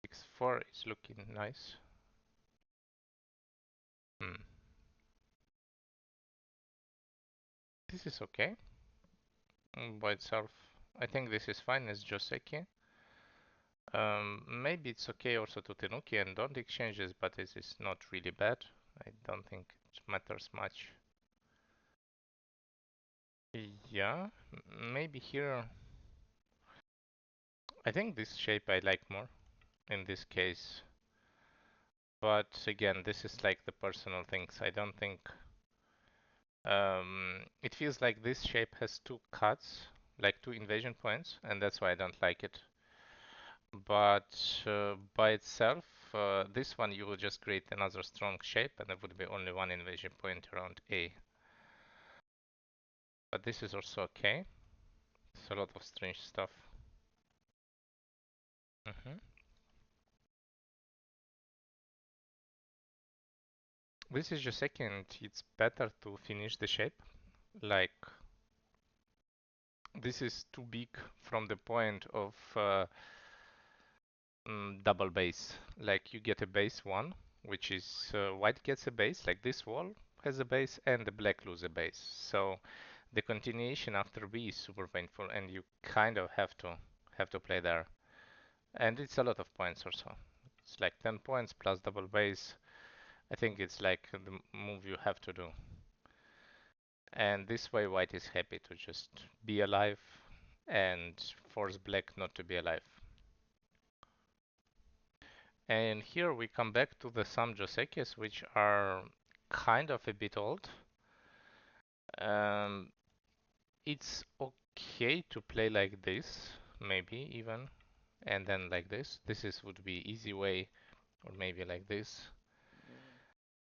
X4 is looking nice. This is okay by itself. I think this is fine as Joseki. Maybe it's okay also to Tenuki and don't exchanges, but this is not really bad. I don't think it matters much. Yeah, maybe here. I think this shape I like more in this case. But again, this is like the personal things. I don't think it feels like this shape has two cuts, like two invasion points, and that's why I don't like it. But by itself, this one you will just create another strong shape, and there would be only one invasion point around A. But this is also okay. It's a lot of strange stuff. This is just second. It's better to finish the shape. Like this is too big from the point of double base. Like you get a base one, which is white gets a base, like this wall has a base, and the black lose a base. So the continuation after B is super painful, and you kind of have to play there. And it's a lot of points also. It's like 10 points plus double base. I think it's like the move you have to do. And this way white is happy to just be alive and force black not to be alive. And here we come back to the some Josekis, which are kind of a bit old. Um, it's okay to play like this, maybe even, and then like this. This is would be easy way, or maybe like this.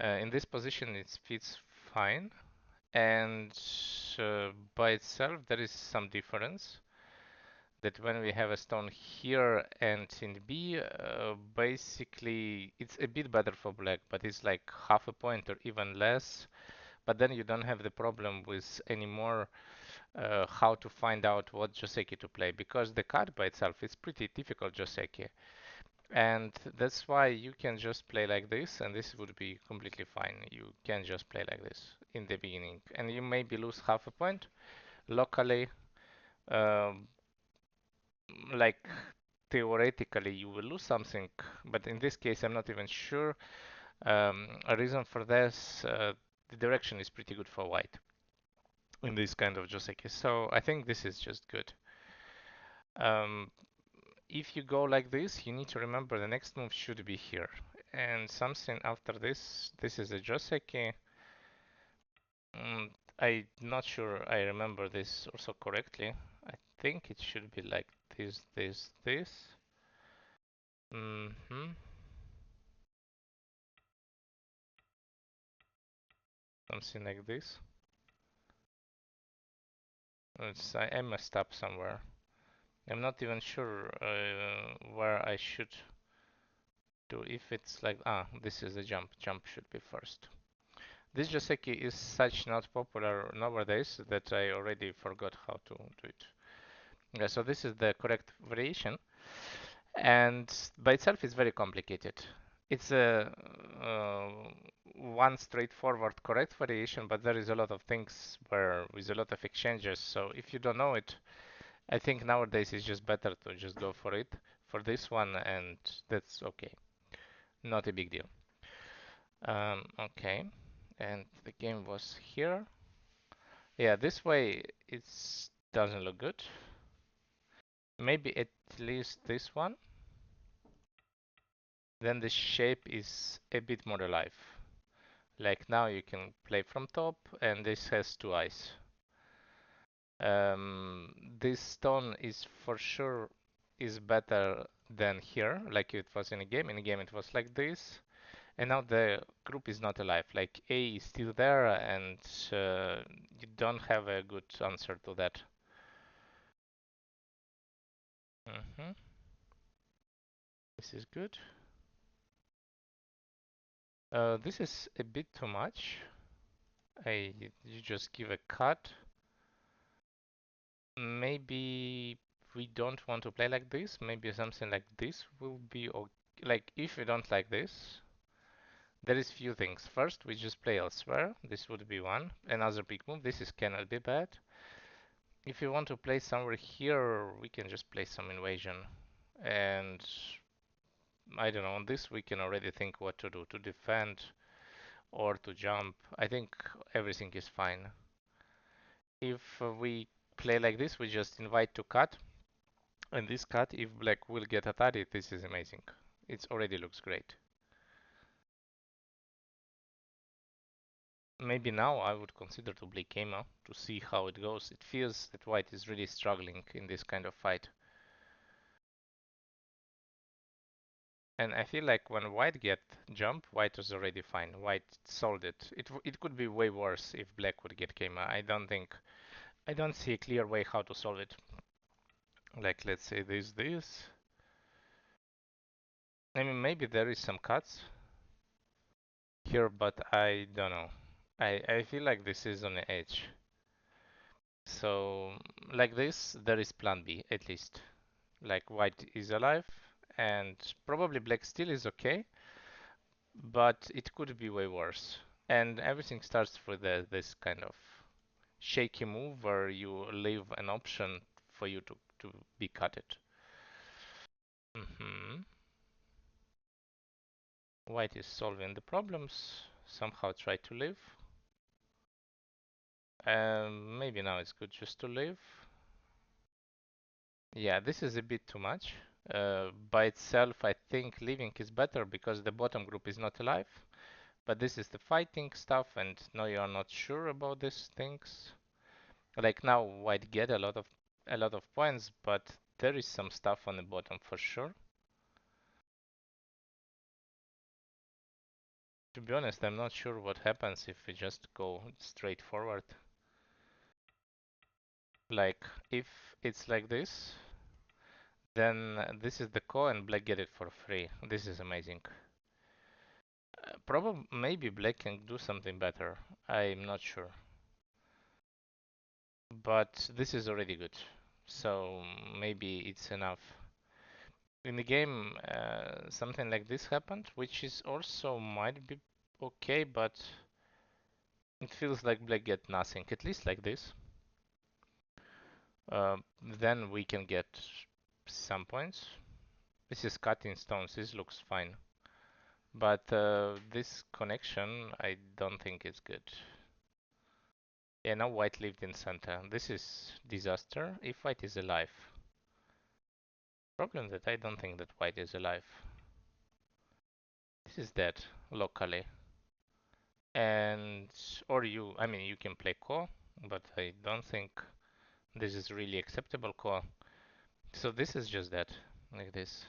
In this position, it fits fine, and by itself there is some difference. That when we have a stone here and in B, basically it's a bit better for black, but it's like half a point or even less. But then you don't have the problem with anymore how to find out what Joseki to play, because the card by itself is pretty difficult Joseki. And that's why you can just play like this, and this would be completely fine. You can just play like this in the beginning, and you maybe lose half a point locally. Um, like theoretically you will lose something, but in this case I'm not even sure. A reason for this, the direction is pretty good for white in this kind of Joseki. So I think this is just good. Um, if you go like this, you need to remember the next move should be here. And something after this, this is a Joseki. I'm not sure I remember this also correctly. I think it should be like this. Mm-hmm. Something like this. I messed up somewhere. I'm not even sure where I should do. If it's like, this is a jump. Jump should be first. This Joseki is such not popular nowadays that I already forgot how to do it. Yeah, so this is the correct variation, and by itself it's very complicated. It's a one straightforward correct variation, but there is a lot of things where with a lot of exchanges. So if you don't know it, I think nowadays it's just better to just go for it for this one, and that's okay. Not a big deal. Okay, and the game was here. Yeah, this way it doesn't look good. Maybe at least this one. Then the shape is a bit more alive. Like now you can play from top, and this has two eyes. This stone is for sure is better than here, like it was in a game. In a game it was like this, and now the group is not alive. Like A is still there, and you don't have a good answer to that. hmm This is good. This is a bit too much. You just give a cut. maybe we don't want to play like this. Maybe something like this will be okay. Like if we don't like this, there is few things. First, we just play elsewhere. This would be one. Another big move. This is cannot be bad. If you want to play somewhere here, we can just play some invasion. And I don't know, on this we can already think what to do, to defend or to jump. I think everything is fine. If we play like this, we just invite to cut. And this cut, if black will get attacked, this is amazing. It already looks great. Maybe now I would consider to play Kema to see how it goes. It feels that white is really struggling in this kind of fight. And I feel like when white get jump, white was already fine. White solved it. It could be way worse if black would get Kema. I don't see a clear way how to solve it. Like let's say this. I mean maybe there is some cuts here, but I don't know. I feel like this is on the edge. So like this, there is plan B at least. Like white is alive and probably black still is okay, but it could be way worse. And everything starts with this kind of shaky move where you leave an option for you to be cutted. Hmm. White is solving the problems, somehow try to live. Maybe now it's good just to live. Yeah, this is a bit too much. By itself, I think leaving is better because the bottom group is not alive. But this is the fighting stuff, and now you are not sure about these things. Like now, white get a lot of points, but there is some stuff on the bottom for sure. To be honest, I'm not sure what happens if we just go straight forward. Like if it's like this, then this is the core and black get it for free. This is amazing. Probably maybe black can do something better. I'm not sure. But this is already good. So maybe it's enough. In the game, something like this happened, which is also might be okay, but it feels like black get nothing, at least like this. Then we can get some points. This is cutting stones, this looks fine. But this connection, I don't think is good. Yeah, now white lived in center. This is disaster if white is alive. Problem that I don't think that white is alive. This is dead locally. And or I mean you can play core, but I don't think this is really acceptable core. So this is just that, like this.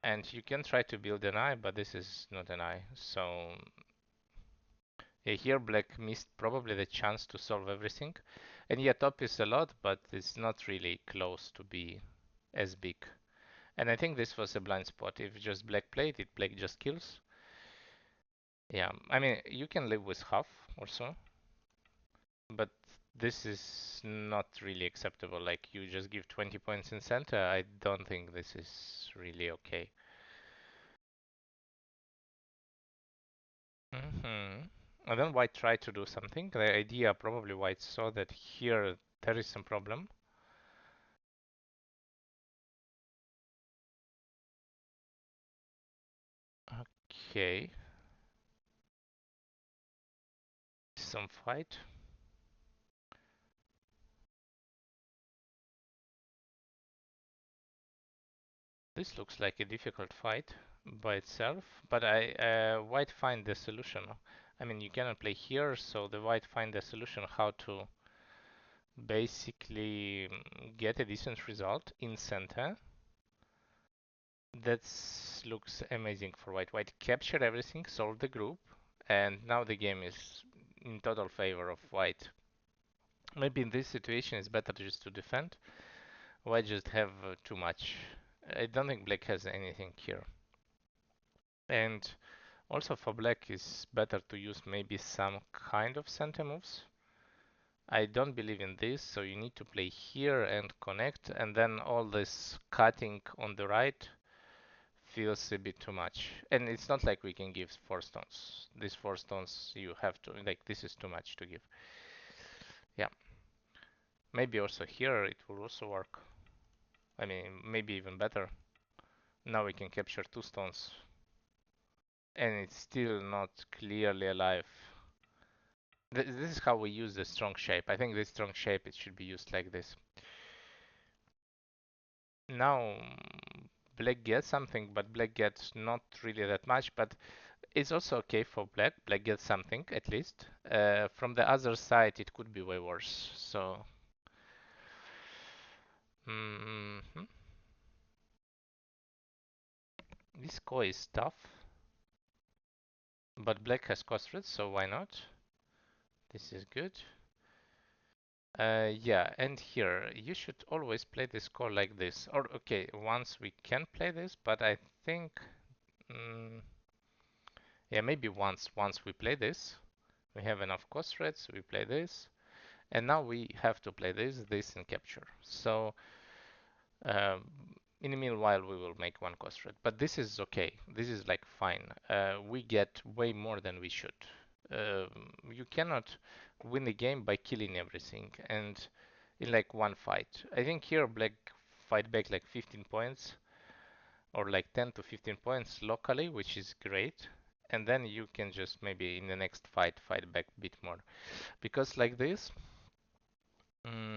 And you can try to build an eye, but this is not an eye. So yeah, here black missed probably the chance to solve everything. And yeah, top is a lot, but it's not really close to be as big. And I think this was a blind spot. If just black played it, black just kills. Yeah, I mean, you can live with half or so, but this is not really acceptable. Like, you just give 20 points in center. I don't think this is really okay. And then white tried to do something. The idea probably white saw that here there is some problem. Okay, some fight. This looks like a difficult fight by itself, but white find the solution. I mean, you cannot play here, so the white find the solution how to basically get a decent result in center. That looks amazing for white. White captured everything, solved the group, and now the game is in total favor of white. Maybe in this situation it's better just to defend. White just have too much. I don't think black has anything here. And also for black it's better to use maybe some kind of center moves. I don't believe in this, so you need to play here and connect, and then all this cutting on the right feels a bit too much. And it's not like we can give 4 stones. These 4 stones you have to, like, this is too much to give. Yeah, maybe also here it will also work. I mean, maybe even better. Now we can capture 2 stones. And it's still not clearly alive. This is how we use the strong shape. I think this strong shape, it should be used like this. Now, black gets something, but black gets not really that much, but it's also okay for black. Black gets something, at least. From the other side, it could be way worse. So, mm-hmm. This ko is tough, but black has cost so why not? This is good. Yeah, and here, you should always play this core like this. Or, okay, once we can play this, but I think, yeah, maybe once we play this, we have enough cost threads, we play this, and now we have to play this, and capture. So, um, in the meanwhile, we will make one cost thread. But this is okay. This is like fine. We get way more than we should. You cannot win the game by killing everything, and in like one fight. I think here black fight back like 15 points or like 10 to 15 points locally, which is great. And then you can just maybe in the next fight back a bit more. Because like this,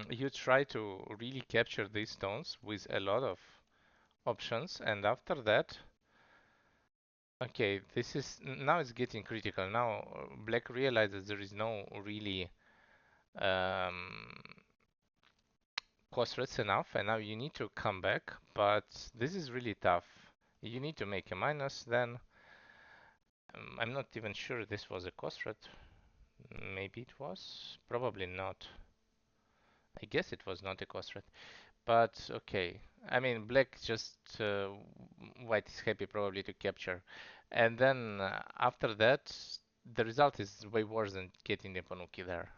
you try to really capture these stones with a lot of options, and after that, okay, this is now it's getting critical. Now black realizes there is no really um, cost rates enough, and now you need to come back, but this is really tough. You need to make a minus, then I'm not even sure this was a cost rate. Maybe it was, probably not. I guess it was not a cost rate, but okay. I mean, black just white is happy probably to capture, and then after that, the result is way worse than getting the Panuki there.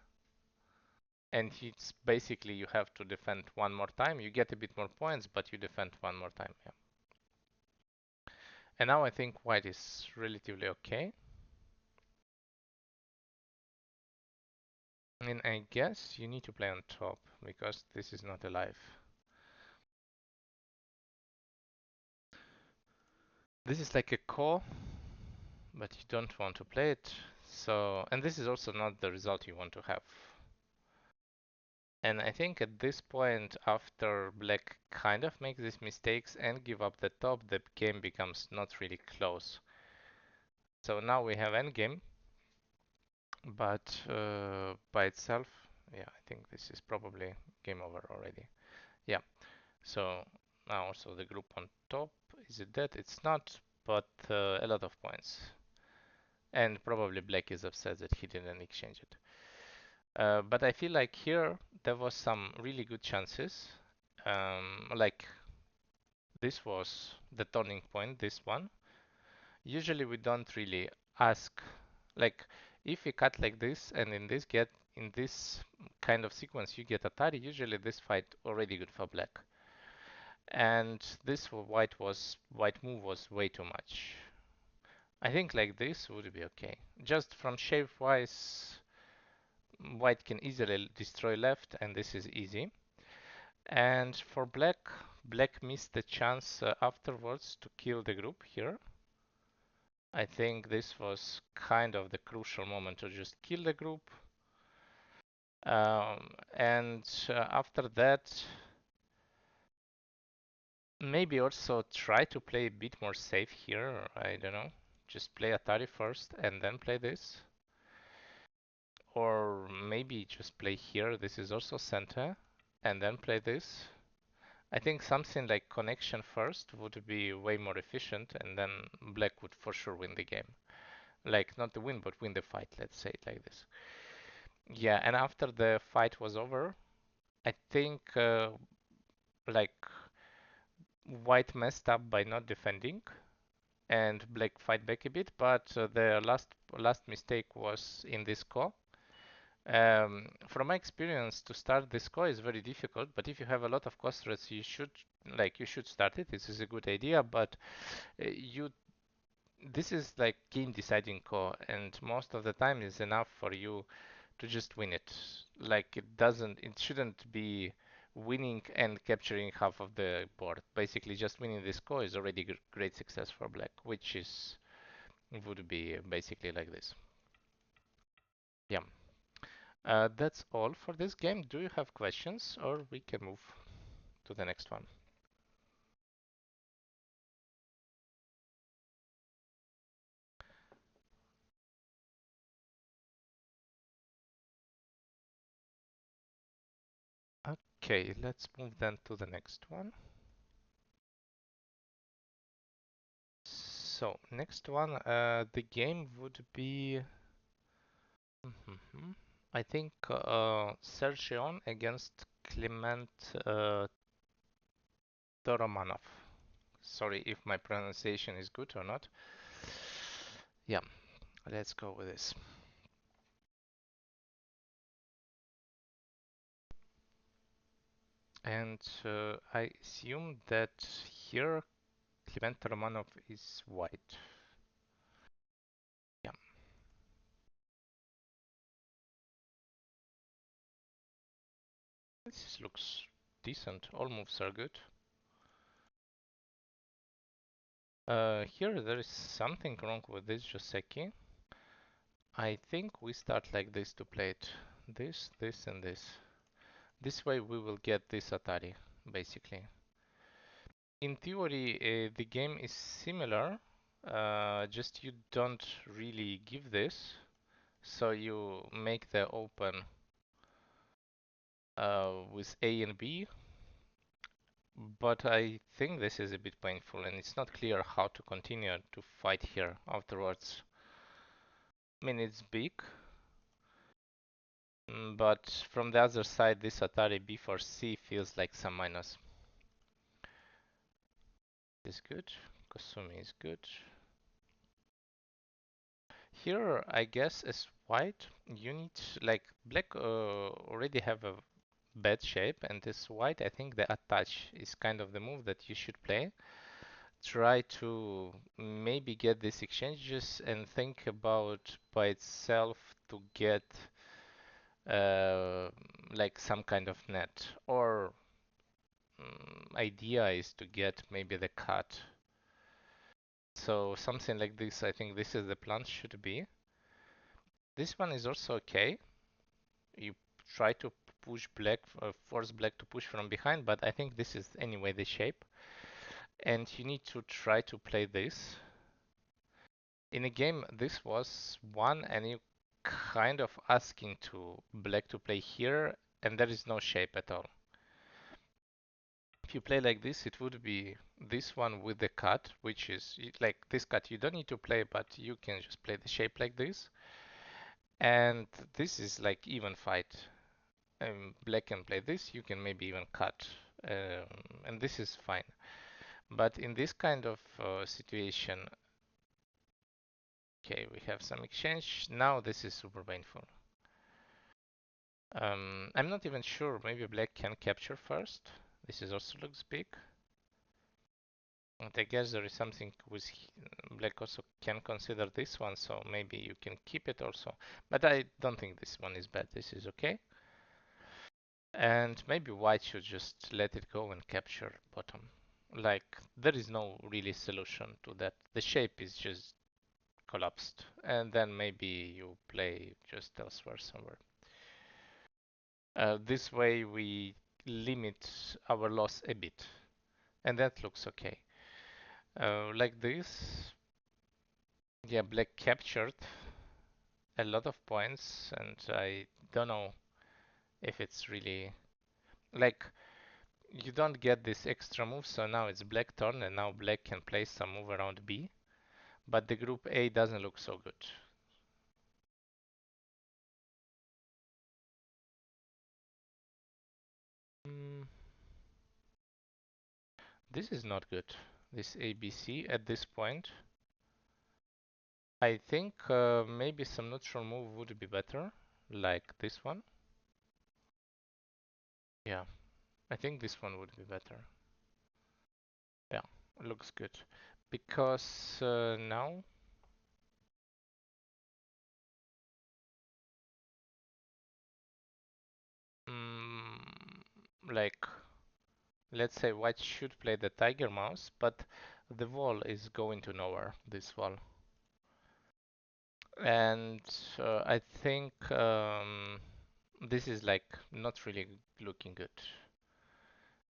And it's basically you have to defend one more time. You get a bit more points, but you defend one more time. Yeah. And now I think white is relatively okay. And I guess you need to play on top because this is not alive. This is like a core, but you don't want to play it. So, and this is also not the result you want to have. And I think at this point, after black kind of makes these mistakes and give up the top, the game becomes not really close. So now we have endgame, but by itself, yeah, I think this is probably game over already. Yeah, so now also the group on top, is it dead? It's not, but a lot of points. And probably black is upset that he didn't exchange it. But I feel like here there was some really good chances. Like this was the turning point, this one. Usually we don't really ask, like if we cut like this and in this kind of sequence you get Atari, usually this fight already good for black. And this white move was way too much. I think like this would be okay. Just from shape wise, white can easily destroy left, and this is easy. And for black, black missed the chance afterwards to kill the group here. I think this was kind of the crucial moment to just kill the group. And after that, maybe also try to play a bit more safe here. I don't know. Just play Atari first and then play this. Or maybe just play here. This is also center. And then play this. I think something like connection first would be way more efficient, and then black would for sure win the game. Like, not the win, but win the fight, let's say it like this. Yeah, and after the fight was over, I think like white messed up by not defending, and black fight back a bit, but the last mistake was in this call, From my experience, to start this core is very difficult, but if you have a lot of cost threads, you should start it. This is a good idea, but you this is like game deciding core, and most of the time is enough for you to just win it. Like it shouldn't be winning and capturing half of the board. Basically, just winning this core is already great success for black, which is would be basically like this. Yeah. That's all for this game. Do you have questions, or we can move to the next one? Okay, let's move then to the next one. So, next one, the game would be, I think, Sergion against Clement Toromanov. Sorry if my pronunciation is good or not. Yeah, let's go with this. And I assume that here Clement Toromanov is white. Yeah, this looks decent. All moves are good. Here there is something wrong with this Joseki. I think we start like this to play it. This, and this. This way we will get this Atari, basically. In theory, the game is similar, just you don't really give this. So you make the open with A and B, but I think this is a bit painful and it's not clear how to continue to fight here afterwards. I mean, it's big, but from the other side, this Atari B4C feels like some minus. Is good. Kosumi is good. Here, I guess as white, you need like black already have a bad shape, and this white, I think the attach is kind of the move that you should play. Try to maybe get these exchanges and think about by itself to get uh, like some kind of net, or idea is to get maybe the cut. So something like this, I think this is the plan should be. This one is also okay. You try to push black, force black to push from behind, but I think this is anyway the shape. And you need to try to play this. In a game, this was one, and you kind of asking to black to play here, and there is no shape at all. If you play like this, it would be this one with the cut, which is like this cut. You don't need to play, but you can just play the shape like this. And this is like even fight. Black can play this, you can maybe even cut. And this is fine. But in this kind of situation, okay, we have some exchange. Now this is super painful. I'm not even sure. Maybe black can capture first. This is also looks big. And I guess there is something with black also can consider this one, so maybe you can keep it also. But I don't think this one is bad. This is okay. And maybe white should just let it go and capture bottom. Like, there is no really solution to that. The shape is just collapsed. And then maybe you play just elsewhere somewhere. This way we limit our loss a bit. And that looks okay. Like this, yeah, black captured a lot of points, and I don't know if it's really like you don't get this extra move, so now it's black turn, and now black can play some move around B, but the group A doesn't look so good. Mm, this is not good. This ABC at this point. I think maybe some neutral move would be better. like this one. Yeah, I think this one would be better. Yeah, looks good. Because now, like, let's say white should play the tiger mouse, but the wall is going to nowhere, this wall. And I think this is like not really looking good.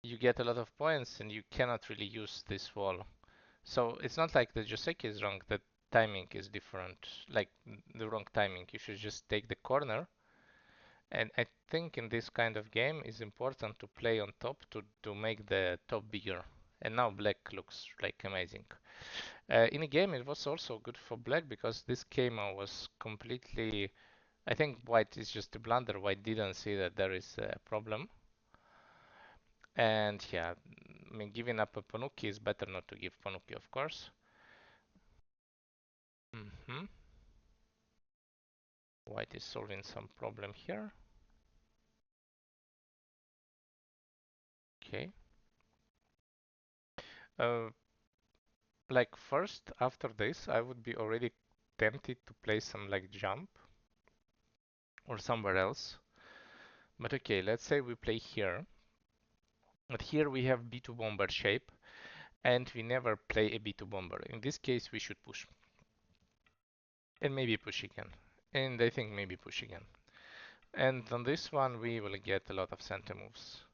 You get a lot of points and you cannot really use this wall. So it's not like the Joseki is wrong, the timing is different, like the wrong timing. You should just take the corner. And I think in this kind of game it's important to play on top to make the top bigger. And now black looks like amazing. In a game it was also good for black because this Keima was completely. I think white is just a blunder. White didn't see that there is a problem. And yeah, I mean, giving up a Panuki is better not to give Panuki, of course. Hmm. White is solving some problem here. Okay. Uh, like first, after this, I would be already tempted to play some like jump or somewhere else. But okay, let's say we play here. But here we have B2 bomber shape, and we never play a B2 bomber. In this case, we should push. And maybe push again. And I think maybe push again. And on this one, we will get a lot of center moves.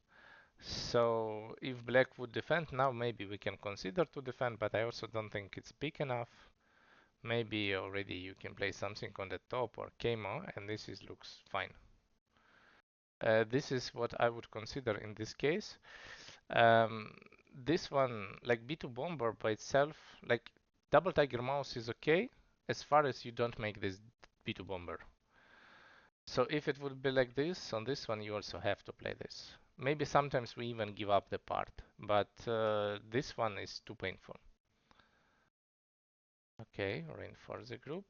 So if black would defend now, maybe we can consider to defend, but I also don't think it's big enough. Maybe already you can play something on the top or Keimo, and this is looks fine. This is what I would consider in this case. Um, this one, like B2 Bomber by itself, like double Tiger Mouse is okay as far as you don't make this B2 Bomber. So if it would be like this, on this one you also have to play this. Maybe sometimes we even give up the part, but this one is too painful. Okay, reinforce the group.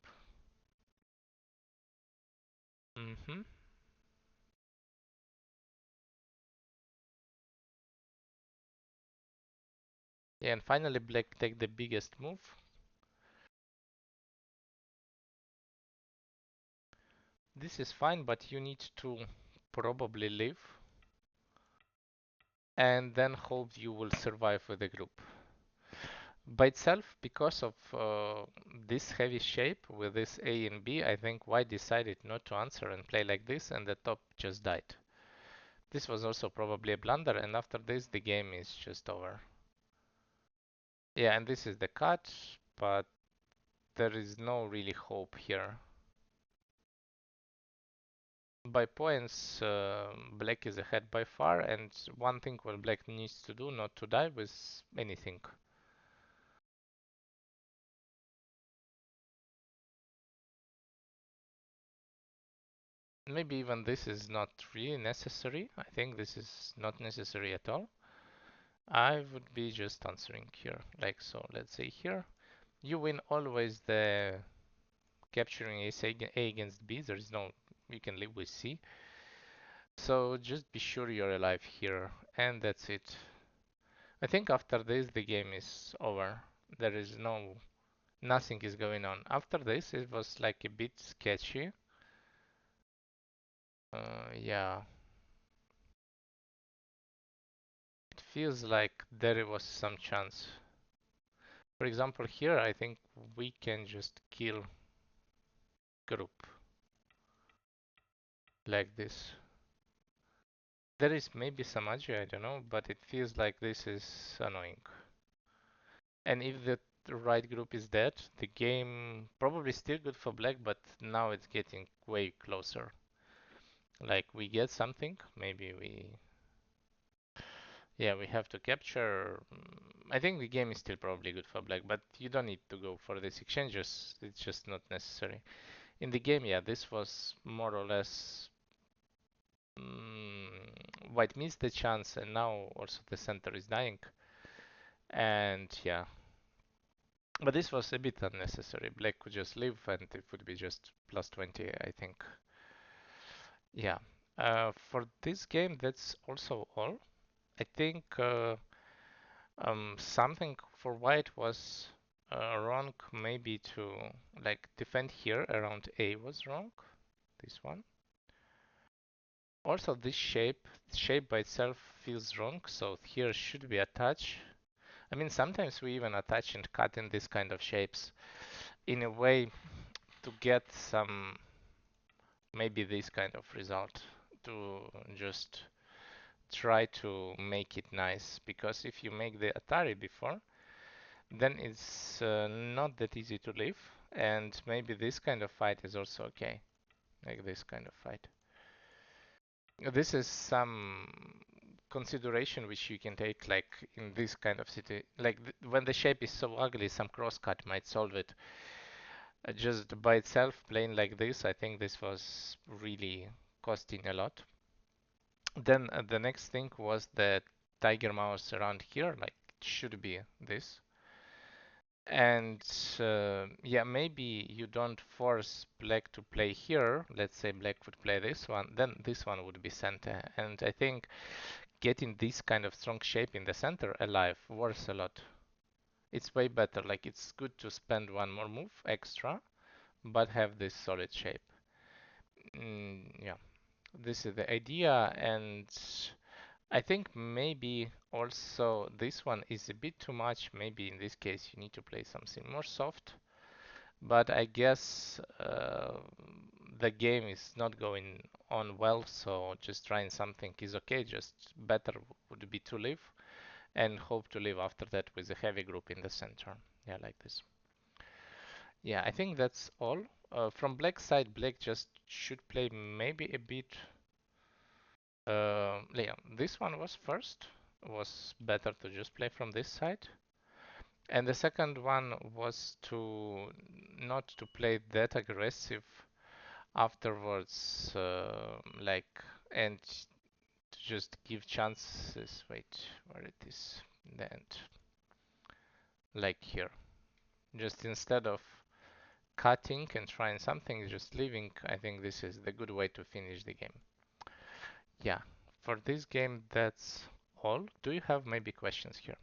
Mm-hmm. Yeah, and finally black take the biggest move. This is fine, but you need to probably leave and then hope you will survive with the group. By itself, because of this heavy shape with this A and B, I think white decided not to answer and play like this, and the top just died. This was also probably a blunder, and after this, the game is just over. Yeah, and this is the cut, but there is no really hope here. By points, black is ahead by far, and one thing what black needs to do not to die with anything. Maybe even this is not really necessary. I think this is not necessary at all. I would be just answering here, like so. Let's say here, you win always the capturing A against B. There is no, you can live with C. So just be sure you're alive here, and that's it. I think after this the game is over. There is nothing is going on. After this it was like a bit sketchy. Yeah, it feels like there was some chance. For example, here I think we can just kill group like this. There is maybe some agi, I don't know, but it feels like this is annoying. And if the right group is dead, the game probably still good for black, but now it's getting way closer. Like we get something, maybe yeah, we have to capture. I think the game is still probably good for black, but you don't need to go for these exchanges. It's just not necessary. In the game, yeah, this was more or less white missed the chance, and now also the center is dying. And yeah, but this was a bit unnecessary. Black could just leave, and it would be just plus 20, I think. Yeah. For this game, that's also all. I think something for white was wrong, maybe to like defend here around A was wrong. This one. Also, this shape by itself feels wrong, so here should be attach. I mean, sometimes we even attach and cut in this kind of shapes in a way to get some maybe this kind of result to just try to make it nice, because if you make the Atari before, then it's not that easy to live, and maybe this kind of fight is also okay, like this kind of fight. This is some consideration which you can take like in this kind of city, like when the shape is so ugly, some crosscut might solve it. Just by itself, playing like this, I think this was really costing a lot. Then the next thing was the tiger mouse around here, like it should be this. And yeah, maybe you don't force black to play here. Let's say black would play this one, then this one would be center. And I think getting this kind of strong shape in the center alive works a lot. It's way better. Like it's good to spend one more move extra, but have this solid shape. Yeah, this is the idea, and I think maybe also this one is a bit too much. Maybe in this case you need to play something more soft. But I guess the game is not going on well, so just trying something is okay. Just better would be to live and hope to live after that with a heavy group in the center. Yeah, like this. Yeah, I think that's all. From black side, black just should play maybe a bit. Yeah, this one was first. Was better to just play from this side. And the second one was to not to play that aggressive afterwards, like, and to just give chances. Wait, where it is? The end. Like here. Just instead of cutting and trying something, just leaving, I think this is the good way to finish the game. Yeah, for this game, that's all. Do you have maybe questions here?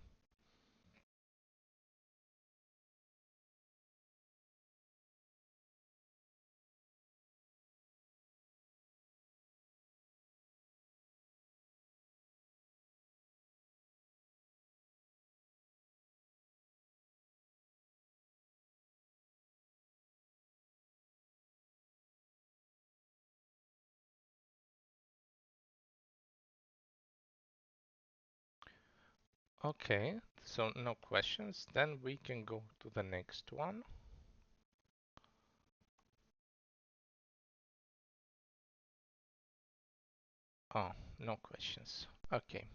Okay, so no questions. Then we can go to the next one. Oh, no questions. Okay.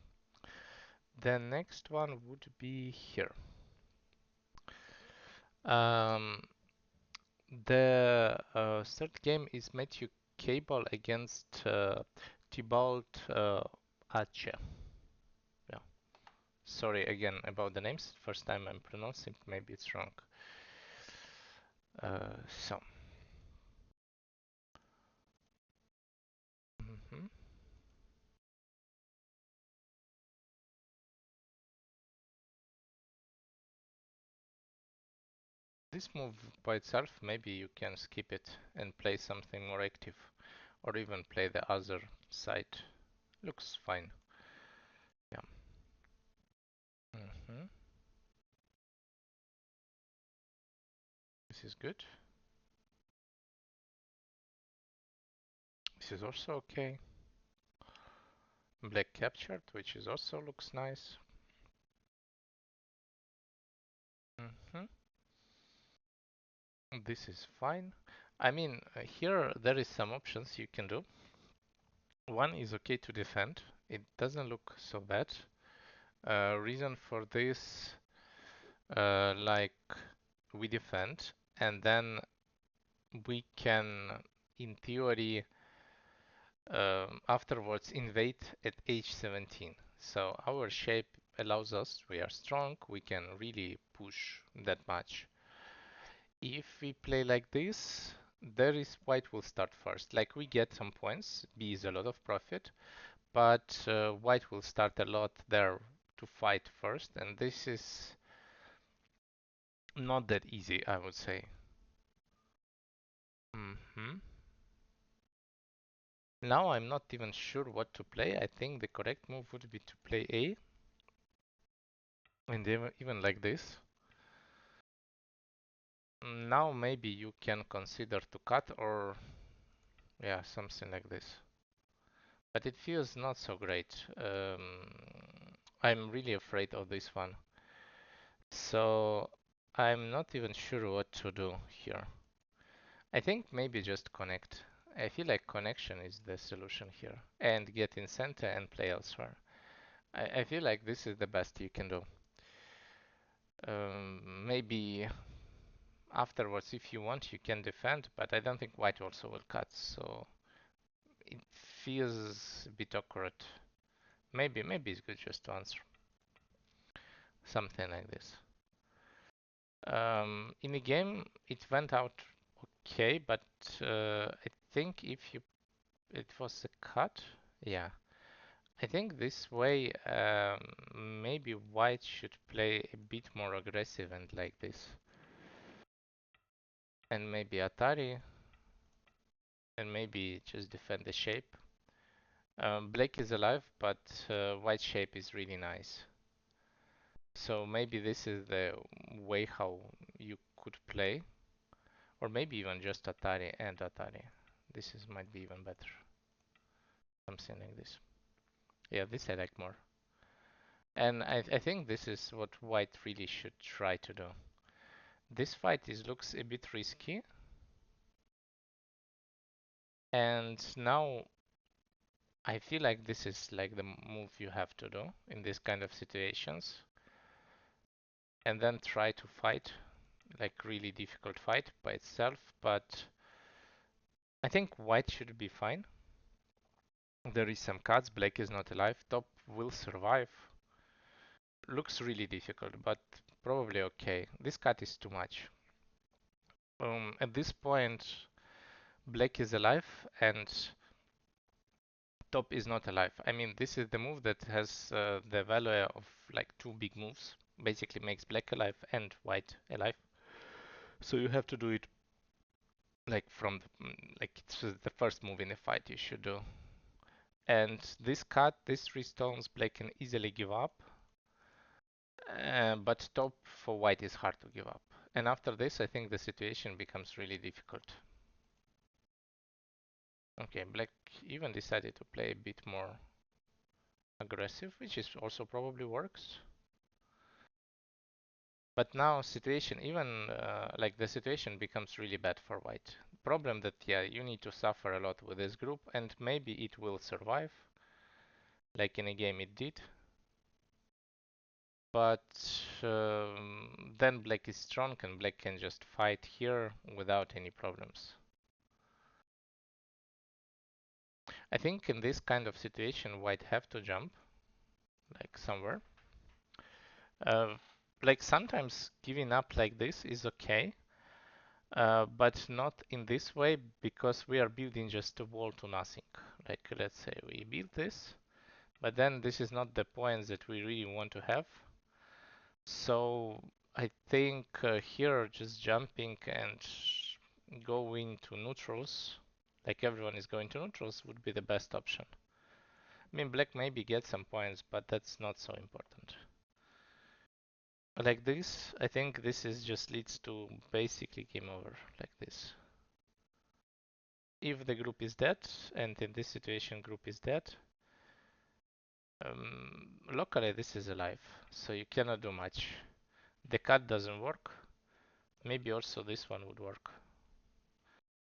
The next one would be here. Um, the third game is Matthew Cable against Tybalt Ache. Yeah. Sorry again about the names. First time I'm pronouncing, maybe it's wrong. So. Mhm. This move by itself, maybe you can skip it and play something more active, or even play the other side. Looks fine. Yeah. Hmm. This is good. This is also okay. Black captured, which is also looks nice. Hmm. This is fine. I mean, here there is some options you can do. One is okay to defend. It doesn't look so bad. Reason for this, like we defend, and then we can, in theory, afterwards invade at age 17. So our shape allows us, we are strong, we can really push that much. If we play like this, there is white will start first. Like we get some points, B is a lot of profit, but white will start a lot there to fight first, and this is not that easy, I would say. Hmm. Now I'm not even sure what to play. I think the correct move would be to play A, and even like this. Now maybe you can consider to cut or yeah, something like this. But it feels not so great. I'm really afraid of this one. So I'm not even sure what to do here. I think maybe just connect. I feel like connection is the solution here. And get in center and play elsewhere. I feel like this is the best you can do. Maybe afterwards, if you want, you can defend, but I don't think white also will cut, so it feels a bit awkward. Maybe it's good just to answer something like this. In the game, it went out okay, but I think if you it was a cut, yeah. I think this way, maybe white should play a bit more aggressive and like this, and maybe Atari, and maybe just defend the shape. Black is alive, but white shape is really nice. So maybe this is the way how you could play, or maybe even just Atari and Atari. This is might be even better. Something like this. Yeah, this I like more. And I think this is what white really should try to do. This fight looks a bit risky, and now I feel like this is like the move you have to do in this kind of situations, and then try to fight like really difficult fight by itself. But I think white should be fine. There is some cuts. Black is not alive. Top will survive. Looks really difficult, but probably okay. This cut is too much. At this point, black is alive and top is not alive. I mean, this is the move that has the value of like two big moves. Basically makes black alive and white alive. So you have to do it like from like it's the first move in the fight you should do. And this cut, these three stones, black can easily give up. But top for white is hard to give up. And after this, I think the situation becomes really difficult. Okay, black even decided to play a bit more aggressive, which is also probably works. But now situation, even like the situation becomes really bad for white. Problem that, yeah, you need to suffer a lot with this group and maybe it will survive. Like in a game it did. But then black is strong and black can just fight here without any problems. I think in this kind of situation, white have to jump, like somewhere. Uh, like sometimes giving up like this is okay, but not in this way because we are building just a wall to nothing. Like let's say we build this, but then this is not the points that we really want to have. So I think here just jumping and going to neutrals, like everyone is going to neutrals, would be the best option. I mean, black maybe gets some points, but that's not so important. Like this, I think this is just leads to basically game over, like this. If the group is dead, and in this situation group is dead, locally this is alive, so you cannot do much. The cut doesn't work. Maybe also this one would work.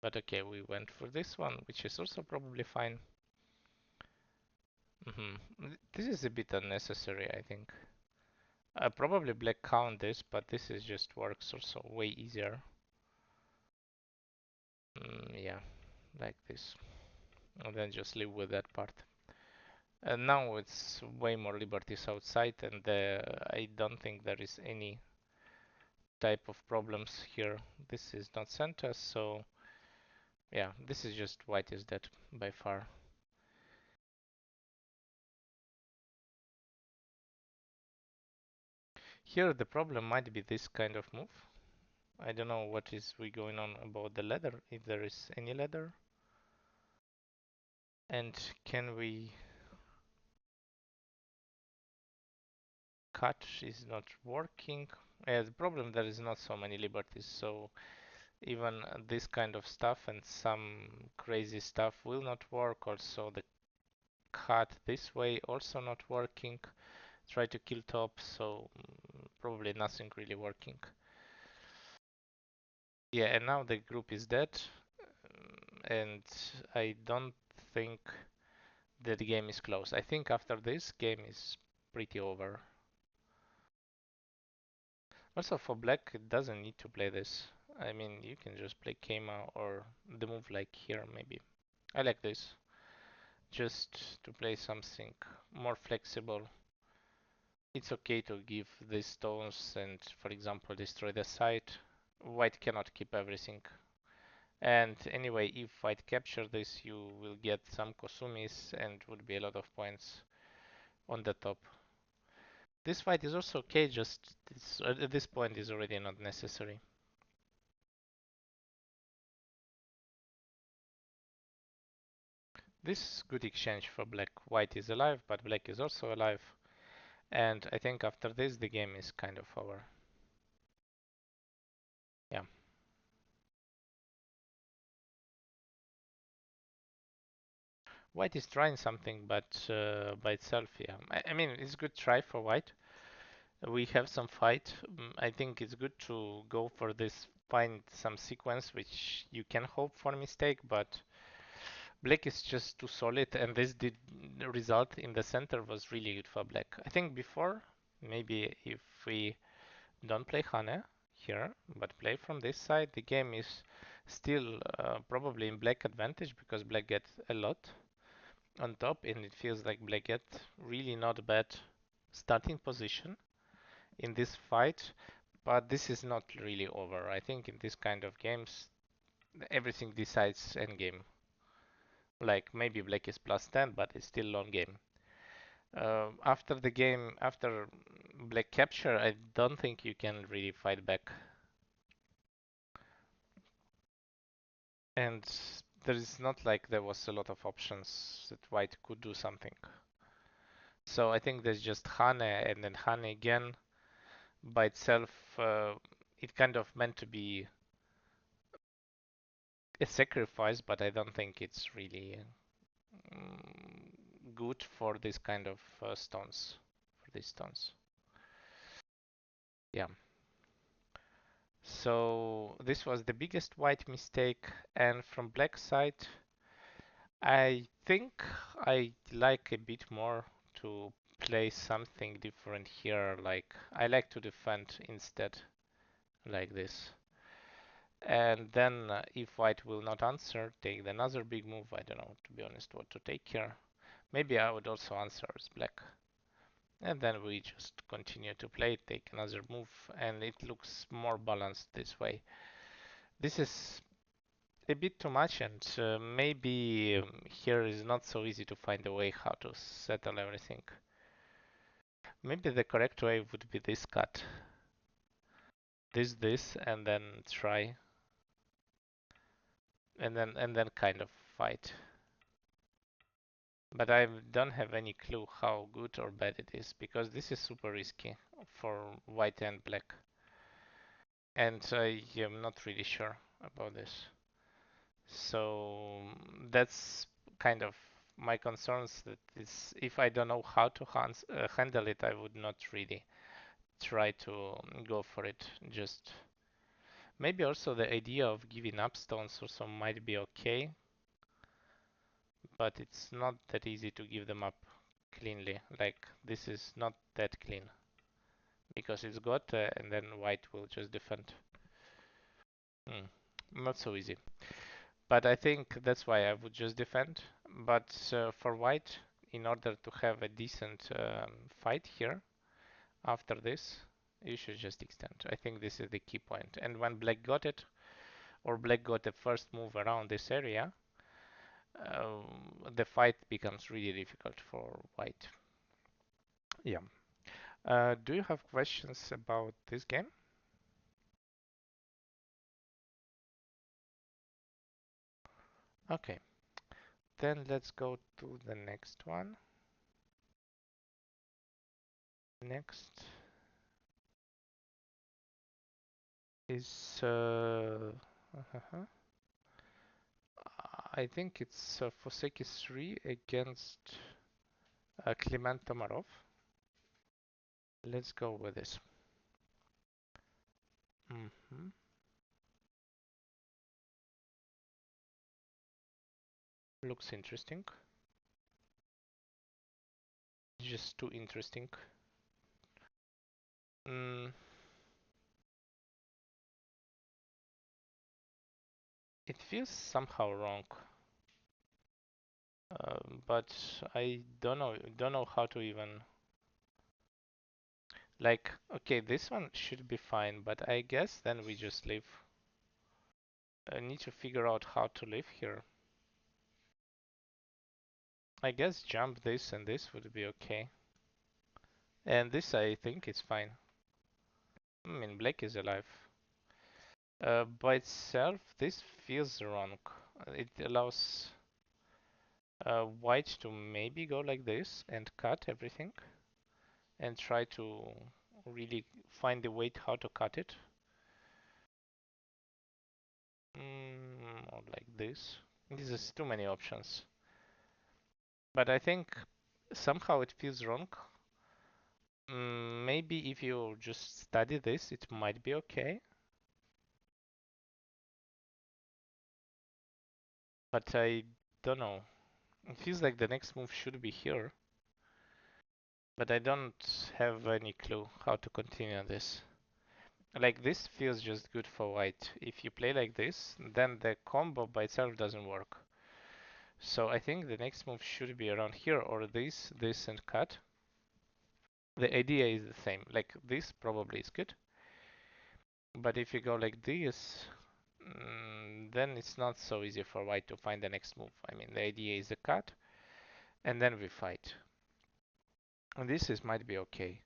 But okay, we went for this one, which is also probably fine. This is a bit unnecessary, I think. Probably black count this, but this is just works also way easier. Yeah, like this. And then just live with that part. And now it's way more liberties outside, and I don't think there is any type of problems here. This is not center, so Yeah, this is just white is dead by far. Here the problem might be this kind of move. I don't know what is we going on about the ladder, if there is any ladder. And can we cut is not working. The problem there is not so many liberties, so even this kind of stuff and some crazy stuff will not work. Also the cut this way also not working. Try to kill top, so probably nothing really working. Yeah, and now the group is dead, and I don't think that the game is close. I think after this game is pretty over. Also for black, it doesn't need to play this. I mean, you can just play Keima or the move like here maybe. I like this. Just to play something more flexible. It's okay to give these stones and, for example, destroy the site. White cannot keep everything. And anyway, if white capture this, you will get some Kosumis and would be a lot of points on the top. This fight is also okay, just at this point is already not necessary. This is good exchange for black. White is alive, but black is also alive. And I think after this, the game is kind of over. Yeah. White is trying something, but by itself, yeah. I mean, it's a good try for white. We have some fight. I think it's good to go for this, find some sequence which you can hope for a mistake, but black is just too solid, and this did result in the center was really good for black. I think before, maybe if we don't play Hane here, but play from this side, the game is still probably in black advantage because black gets a lot on top, and it feels like black get really not bad starting position in this fight, but this is not really over. I think in this kind of games, everything decides endgame. Like maybe black is plus 10, but it's still long game. After the game, after black capture, I don't think you can really fight back. And there is not like there was a lot of options that white could do something. So I think there's just Hane and then Hane again by itself. It kind of meant to be a sacrifice, but I don't think it's really good for this kind of stones, for these stones. Yeah. So this was the biggest white mistake, and from black side, I think I like a bit more to play something different here. Like I like to defend instead, like this. And then if white will not answer, take another big move. I don't know, to be honest, what to take here. Maybe I would also answer as black. And then we just continue to play, take another move, and it looks more balanced this way. This is a bit too much, and maybe here is not so easy to find a way how to settle everything. Maybe the correct way would be this cut. This, and then try, and then kind of fight. But I don't have any clue how good or bad it is, because this is super risky for white and black. And I am not really sure about this. So that's kind of my concerns, that is if I don't know how to handle it, I would not really try to go for it. Just maybe also the idea of giving up stones also might be okay, but it's not that easy to give them up cleanly. Like this is not that clean because it's got and then white will just defend. Not so easy. But I think that's why I would just defend. But for white, in order to have a decent fight here after this, you should just extend. I think this is the key point. And when black got it, or black got the first move around this area, the fight becomes really difficult for white. Yeah. Do you have questions about this game? Okay, then let's go to the next one. Next is I think it's Foseki 3 against Kliment Tomarov. Let's go with this. Looks interesting. Just too interesting. It feels somehow wrong, but I don't know how to even like. Okay, this one should be fine, but I guess then we just leave. I need to figure out how to live here. I guess jump this and this would be okay. And this I think is fine. I mean, black is alive. By itself, this feels wrong. It allows white to maybe go like this and cut everything and try to really find the way how to cut it. Or like this. This is too many options. But I think somehow it feels wrong. Maybe if you just study this, it might be okay. But I don't know. It feels like the next move should be here. But I don't have any clue how to continue this. Like this feels just good for white. If you play like this, then the combo by itself doesn't work. So I think the next move should be around here or this, and cut. The idea is the same. Like this probably is good. But if you go like this, then it's not so easy for white to find the next move. I mean, the idea is a cut, and then we fight. And this might be okay.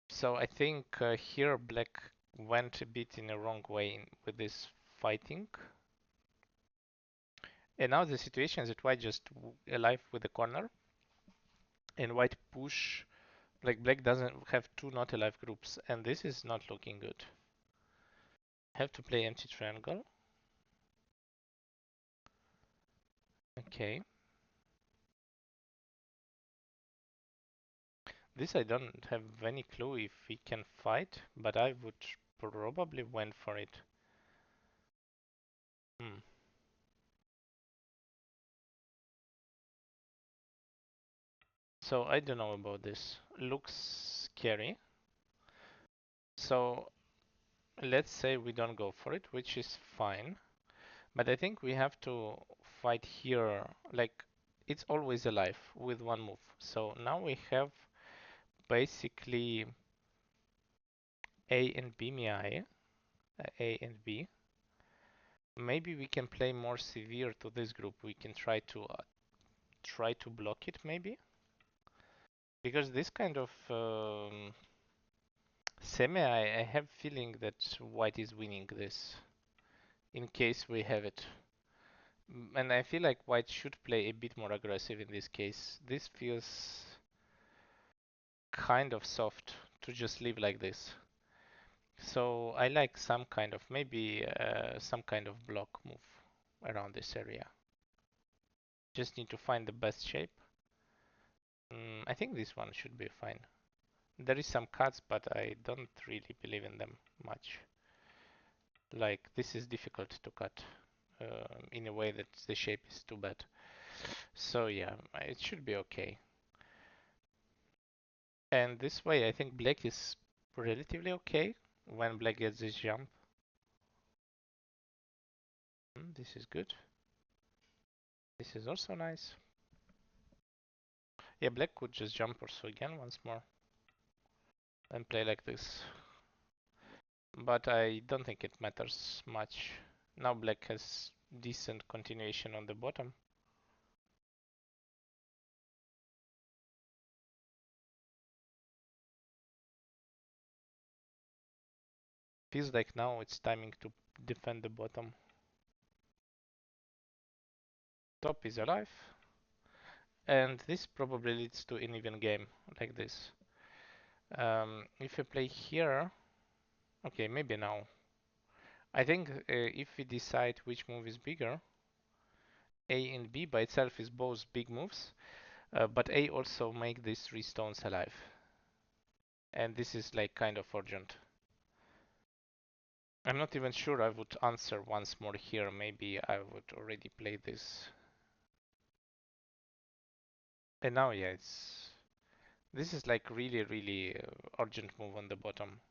So I think here black went a bit in a wrong way with this fighting. And now the situation is that white just alive with the corner, and white push. Like black doesn't have two not alive groups, and this is not looking good. Have to play empty triangle. Okay. This I don't have any clue if we can fight, but I would probably went for it. Hmm. So I don't know about this. Looks scary. So let's say we don't go for it, which is fine. But I think we have to fight here. Like it's always alive with one move. So now we have basically A and B Miai. A and B. Maybe we can play more severe to this group. We can try to block it maybe, because this kind of semi, I have feeling that white is winning this in case we have it. And I feel like white should play a bit more aggressive in this case. This feels kind of soft to just leave like this. So I like some kind of maybe some kind of block move around this area. Just need to find the best shape. I think this one should be fine. There is some cuts, but I don't really believe in them much. Like this is difficult to cut in a way that the shape is too bad. So yeah, it should be okay. And this way I think black is relatively okay when black gets this jump. This is good. This is also nice. Yeah, black could just jump also again once more and play like this. but I don't think it matters much. Now black has decent continuation on the bottom. Feels like now it's timing to defend the bottom. Top is alive, and this probably leads to an even game like this. If you play here, okay, maybe now. I think if we decide which move is bigger, A and B by itself is both big moves, but A also make these three stones alive. And this is like kind of urgent. I'm not even sure I would answer once more here. Maybe I would already play this. And now, yeah, this is like really urgent move on the bottom.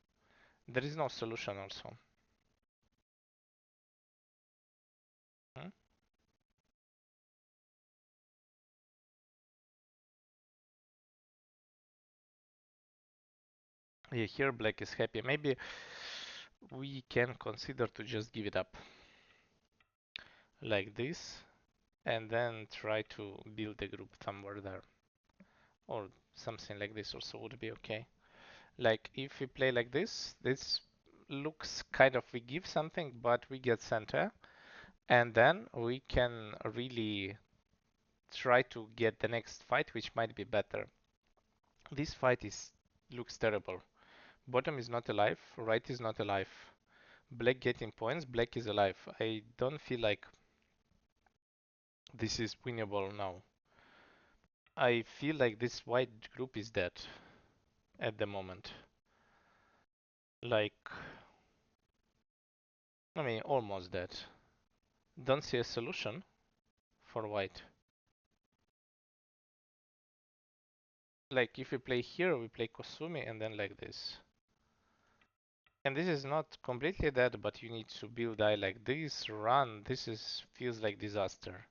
There is no solution also. Hmm? Yeah, here black is happy. Maybe we can consider to just give it up like this and then try to build a group somewhere there. Or something like this also would be okay. Like if we play like this looks kind of we give something, but we get center, and then we can really try to get the next fight, which might be better. This fight is looks terrible. Bottom is not alive, right is not alive. Black getting points, black is alive. I don't feel like this is winnable now. I feel like this white group is dead at the moment. Like, I mean, almost dead. Don't see a solution for white. Like, if we play here, we play Kosumi and then like this. And this is not completely dead, but you need to build eye like this, run. This is feels like disaster.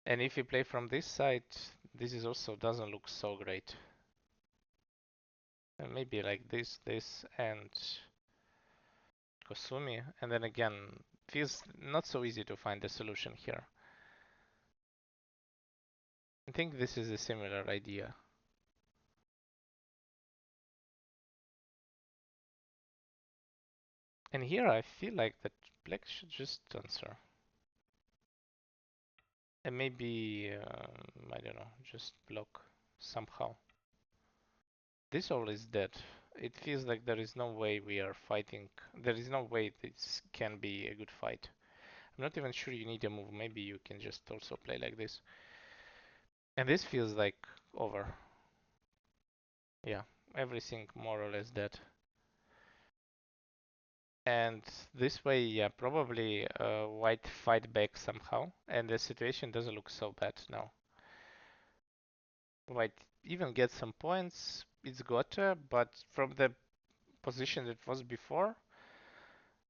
And if you play from this side, this is also doesn't look so great. And maybe like this, and Kosumi, and then again, feels not so easy to find a solution here. I think this is a similar idea. And here I feel like that black should just answer. And maybe, I don't know, just block somehow. This all is dead. It feels like there is no way we are fighting. There is no way this can be a good fight. I'm not even sure you need a move. Maybe you can just also play like this. And this feels like over. Yeah, everything more or less dead. And this way, yeah, probably white fight back somehow. And the situation doesn't look so bad now. White even gets some points. It's got but from the position it was before,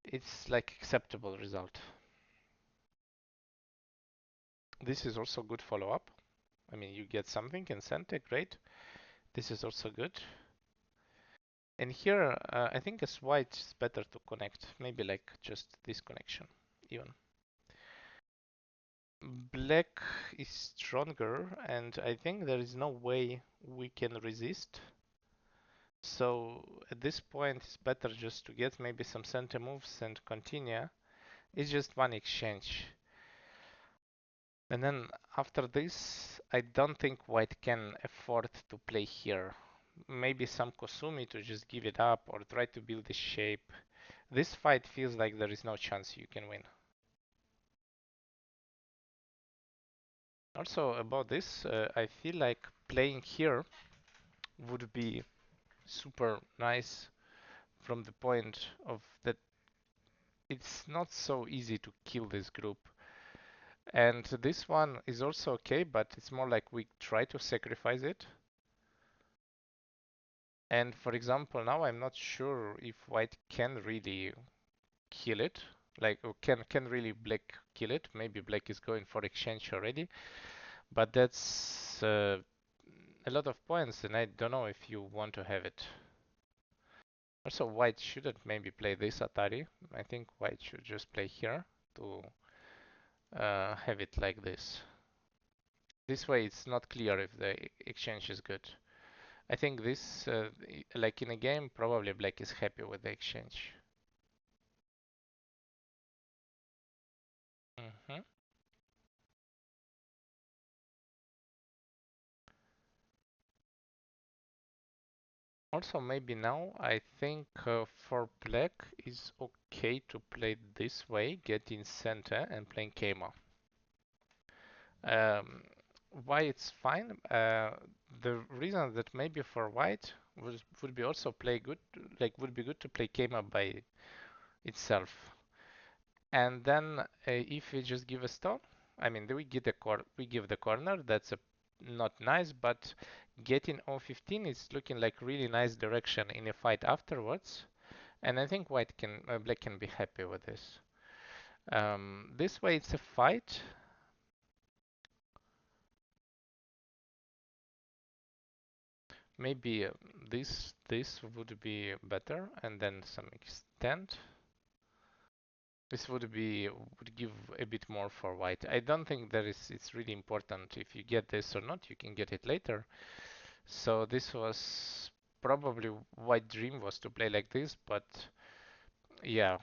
it's like acceptable result. This is also good follow-up. I mean, you get something in center, great. This is also good. And here, I think as white is better to connect. Maybe like just this connection, even. Black is stronger, and I think there is no way we can resist. So at this point, it's better just to get maybe some center moves and continue. It's just one exchange. And then after this, I don't think white can afford to play here. Maybe some Kosumi to just give it up or try to build a shape. This fight feels like there is no chance you can win. Also about this, I feel like playing here would be super nice from the point of that it's not so easy to kill this group. And this one is also okay, but it's more like we try to sacrifice it. And for example, now I'm not sure if white can really kill it, like or can really black kill it. Maybe black is going for exchange already, but that's a lot of points, and I don't know if you want to have it. Also, white shouldn't maybe play this Atari. I think white should just play here to have it like this. This way it's not clear if the exchange is good. I think this, like in a game, probably black is happy with the exchange. Mhm. Also, maybe now I think for black is okay to play this way, get in center and playing Keima. Um, why it's fine? The reason that maybe for white would be also play good, like would be good to play Keima by itself. And then if we just give a stone, I mean, we give the corner. That's a not nice, but getting O15 is looking like really nice direction in a fight afterwards. And I think black can be happy with this. This way it's a fight. Maybe this would be better, and then some extent. This would give a bit more for white. I don't think it's really important if you get this or not. You can get it later. So this was probably white dream was to play like this, but yeah,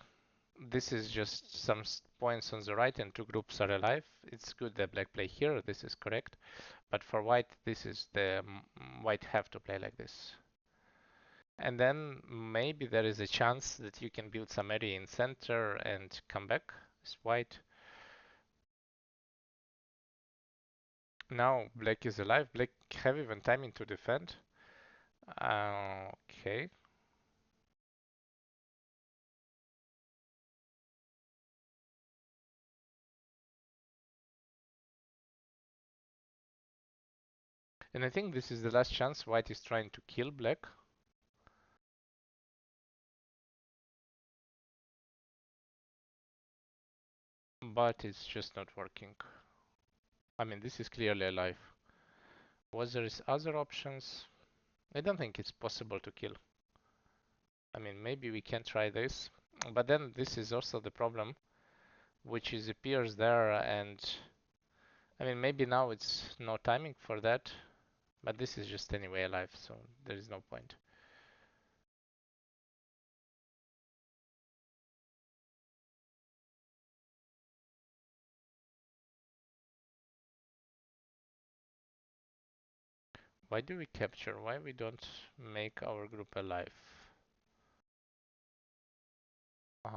this is just some points on the right and two groups are alive. It's good that black play here. This is correct. But for white, this is the white have to play like this. And then maybe there is a chance that you can build some area in center and come back as white. Now black is alive. Black have even timing to defend. Okay. And I think this is the last chance white is trying to kill black. But it's just not working. I mean, this is clearly alive. Was there is other options? I don't think it's possible to kill. I mean, maybe we can try this, but then this is also the problem, which is appears there, and I mean, maybe now it's no timing for that, but this is just anyway alive, so there is no point. Why do we capture? Why we don't make our group alive?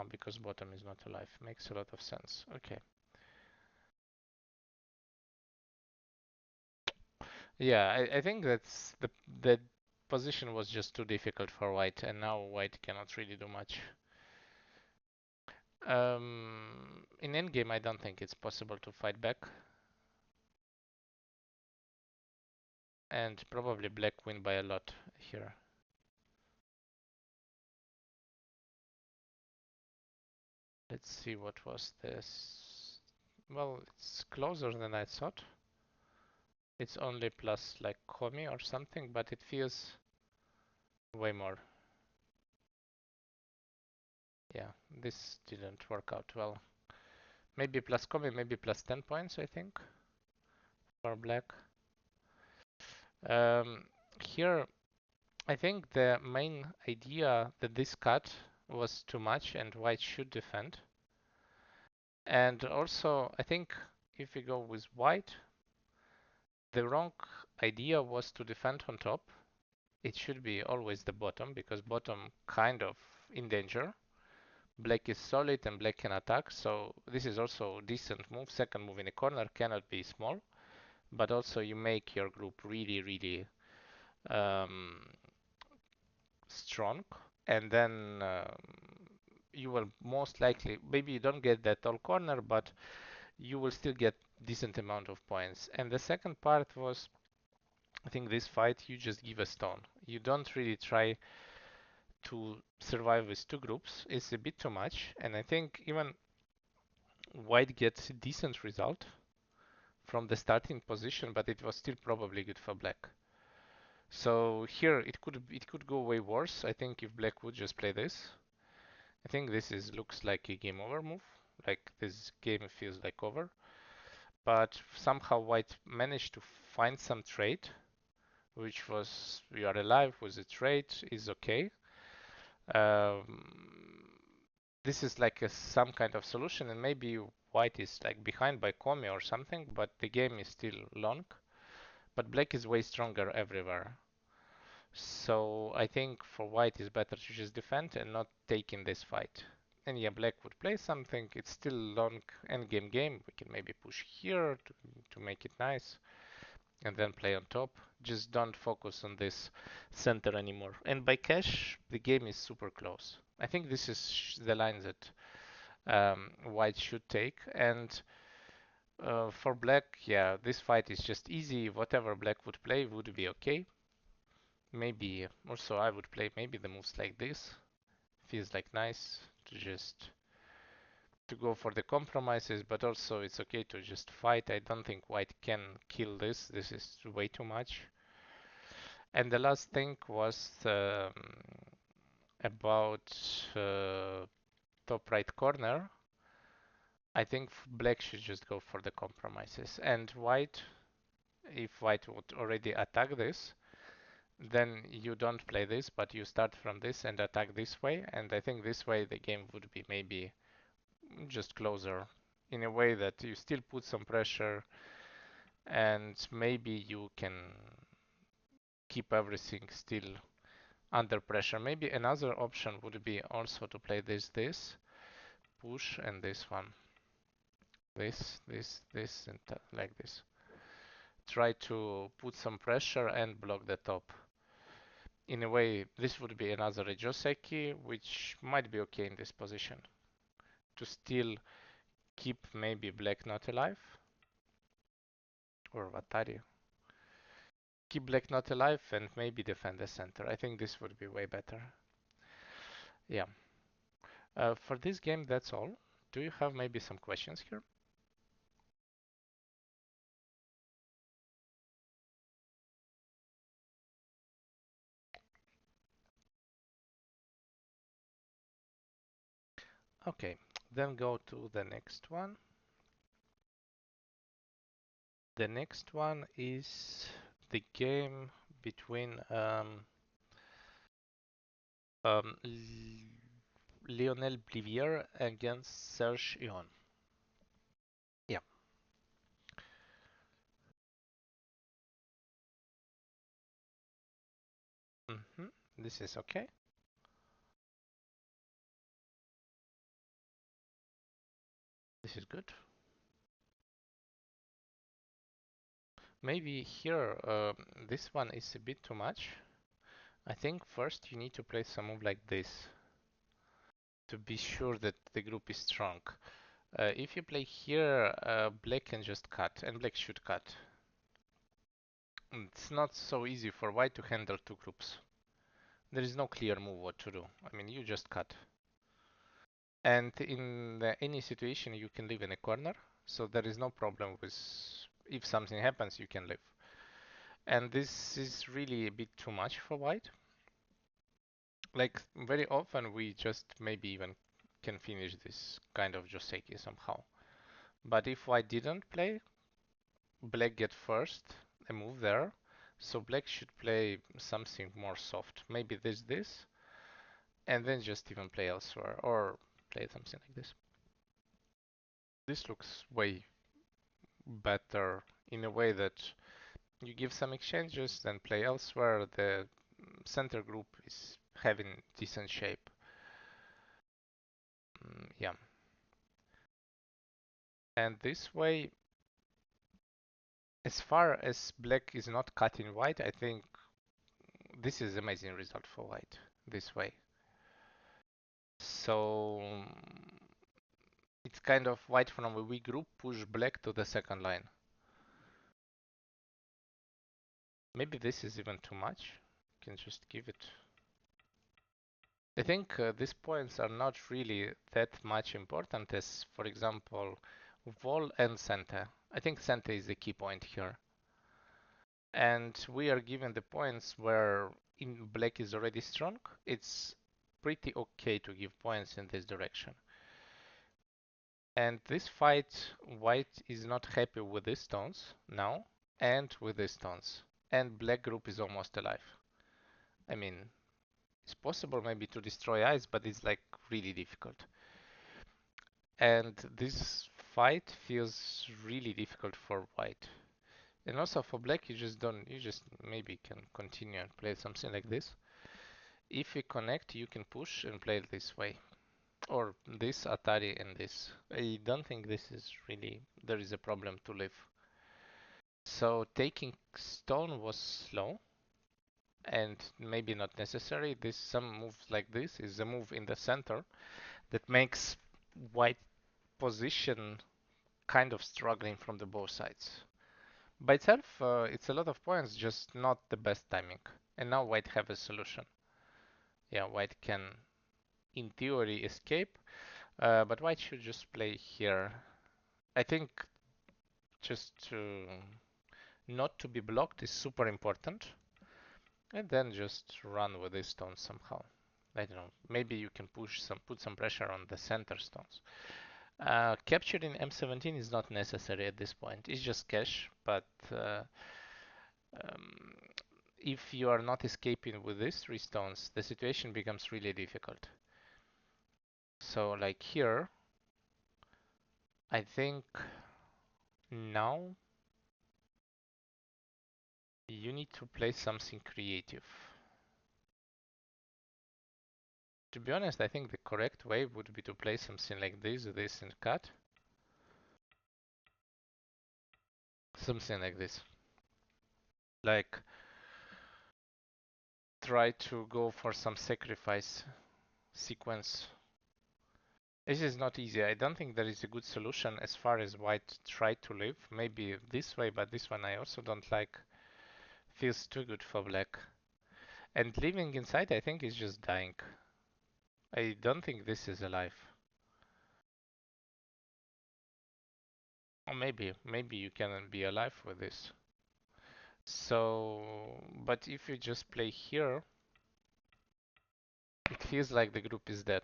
Because bottom is not alive. Makes a lot of sense. Okay. Yeah, I think that position was just too difficult for white, and now white cannot really do much. In endgame, I don't think it's possible to fight back, and probably black win by a lot here. Let's see what was this. Well, it's closer than I thought. It's only plus like Komi or something, but it feels way more. Yeah, this didn't work out well. Maybe plus Komi, maybe plus 10 points, I think, for black. Um, Here, I think the main idea that this cut was too much and white should defend. And also, I think if we go with white, the wrong idea was to defend on top. It should be always the bottom because bottom kind of in danger. Black is solid and black can attack, so this is also a decent move. Second move in a corner cannot be small, but also you make your group really, really um, strong, and then you will most likely, maybe you don't get that all corner, but you will still get decent amount of points. And the second part was, I think this fight you just give a stone. You don't really try to survive with two groups. It's a bit too much, and I think even white gets a decent result from the starting position, but it was still probably good for black. So here it could go way worse. I think if black would just play this, I think this is looks like a game over move. Like this game feels like over. But somehow white managed to find some trade, which was we are alive with the trade is okay. Um, this is like some kind of solution, and maybe white is like behind by Komi or something, but the game is still long. But black is way stronger everywhere. So I think for white is better to just defend and not take in this fight. And yeah, black would play something. It's still long endgame game. We can maybe push here to make it nice and then play on top. Just don't focus on this center anymore. And by cash, the game is super close. I think this is the line that white should take. And for black, yeah, this fight is just easy. Whatever black would play would be okay. Maybe also I would play maybe the moves like this. Feels like nice to just to go for the compromises, but also it's okay to just fight. I don't think white can kill this. This is way too much. And the last thing was about top right corner. I think black should just go for the compromises. And white, if white would already attack this, then you don't play this, but you start from this and attack this way. And I think this way the game would be maybe just closer in a way that you still put some pressure and maybe you can keep everything still under pressure. Maybe another option would be also to play this, push, and this one. This, and like this. Try to put some pressure and block the top. In a way, this would be another Joseki, which might be okay in this position. To still keep maybe black not alive, or Vatari. Keep black not alive and maybe defend the center. I think this would be way better. Yeah. For this game, that's all. Do you have maybe some questions here? Okay, then go to the next one. The next one is the game between um, Lionel Blivier against Serge Ion. Yeah. This is okay. This is good. Maybe here, this one is a bit too much. I think first you need to play some move like this to be sure that the group is strong. If you play here, black can just cut, and black should cut. It's not so easy for white to handle two groups. There is no clear move what to do. I mean, you just cut. And in any situation, you can live in a corner, so there is no problem with if something happens, you can live. And this is really a bit too much for white. Like very often, we just maybe even can finish this kind of Joseki somehow. But if white didn't play, black get first a move there, so black should play something more soft. Maybe this, and then just even play elsewhere or play something like this. This looks way better in a way that you give some exchanges, then play elsewhere. The center group is having decent shape. Yeah, and this way, as far as black is not cutting white, I think this is amazing result for white this way. So it's kind of white from a weak group push black to the second line. Maybe this is even too much. You can just give it. I think these points are not really that much important as, for example, wall and center. I think center is the key point here. and we are given the points where in black is already strong. It's pretty okay to give points in this direction. And this fight, white is not happy with these stones now and with these stones. And black group is almost alive. I mean, it's possible maybe to destroy ice, but it's like really difficult. And this fight feels really difficult for white. And also for black, you just maybe can continue and play something like this. If you connect, you can push and play it this way. Or this Atari and this. I don't think this is really, there is a problem to live. So taking stone was slow and maybe not necessary. This some moves like this is a move in the center that makes white position kind of struggling from the both sides. By itself, it's a lot of points, just not the best timing. And now white have a solution. Yeah, white can, in theory, escape, but white should just play here. I think just to not to be blocked is super important, and then just run with these stones somehow. I don't know. Maybe you can put some pressure on the center stones. Capturing M17 is not necessary at this point. It's just cash, but um, if you are not escaping with these three stones, the situation becomes really difficult. So like here, I think now you need to play something creative. To be honest, I think the correct way would be to play something like this and cut. Something like this. Like try to go for some sacrifice sequence. This is not easy. I don't think there is a good solution as far as white tried to live. Maybe this way, but this one I also don't like. Feels too good for black. And living inside, I think, is just dying. I don't think this is alive. Or maybe you can be alive with this. So, but if you just play here, it feels like the group is dead.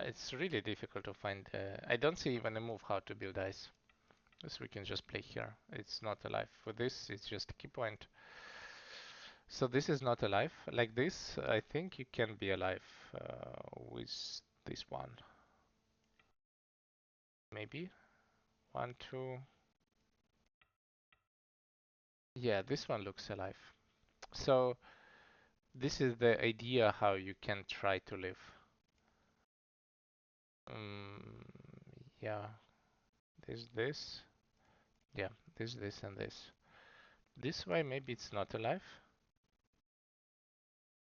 It's really difficult to find. I don't see even a move how to build ice. So we can just play here. It's not alive. For this, it's just a key point. So this is not alive. Like this, I think you can be alive with this one. Maybe. One, two. Yeah, this one looks alive. So this is the idea how you can try to live. Um, yeah, this. Yeah, this, and this. This way, maybe it's not alive.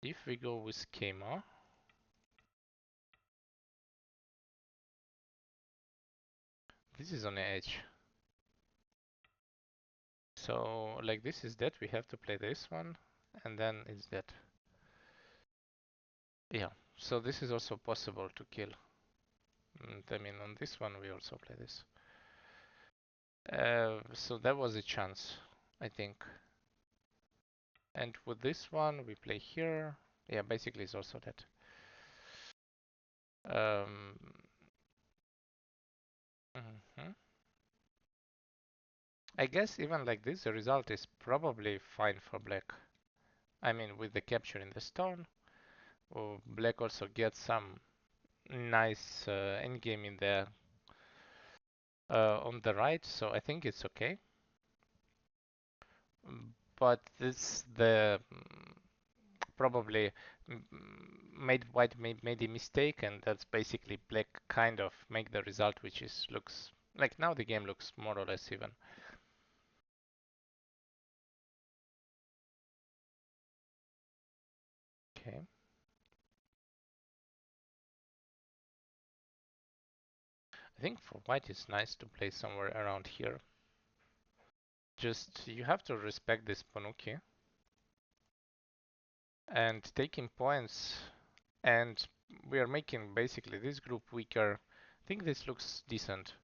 If we go with schema, this is on the edge. So like this is dead, we have to play this one, and then it's dead. Yeah, so this is also possible to kill. And I mean, on this one we also play this. So that was a chance, I think. And with this one, we play here. Yeah, basically it's also dead. Um, mhm. I guess even like this, the result is probably fine for black. I mean, with the capture in the stone, or black also gets some nice endgame in there on the right, so I think it's okay. But this the probably made a mistake, and that's basically black kind of make the result, which is looks like now the game looks more or less even. Okay. I think for white it's nice to play somewhere around here. Just you have to respect this Panuki and taking points, and we are making basically this group weaker. I think this looks decent.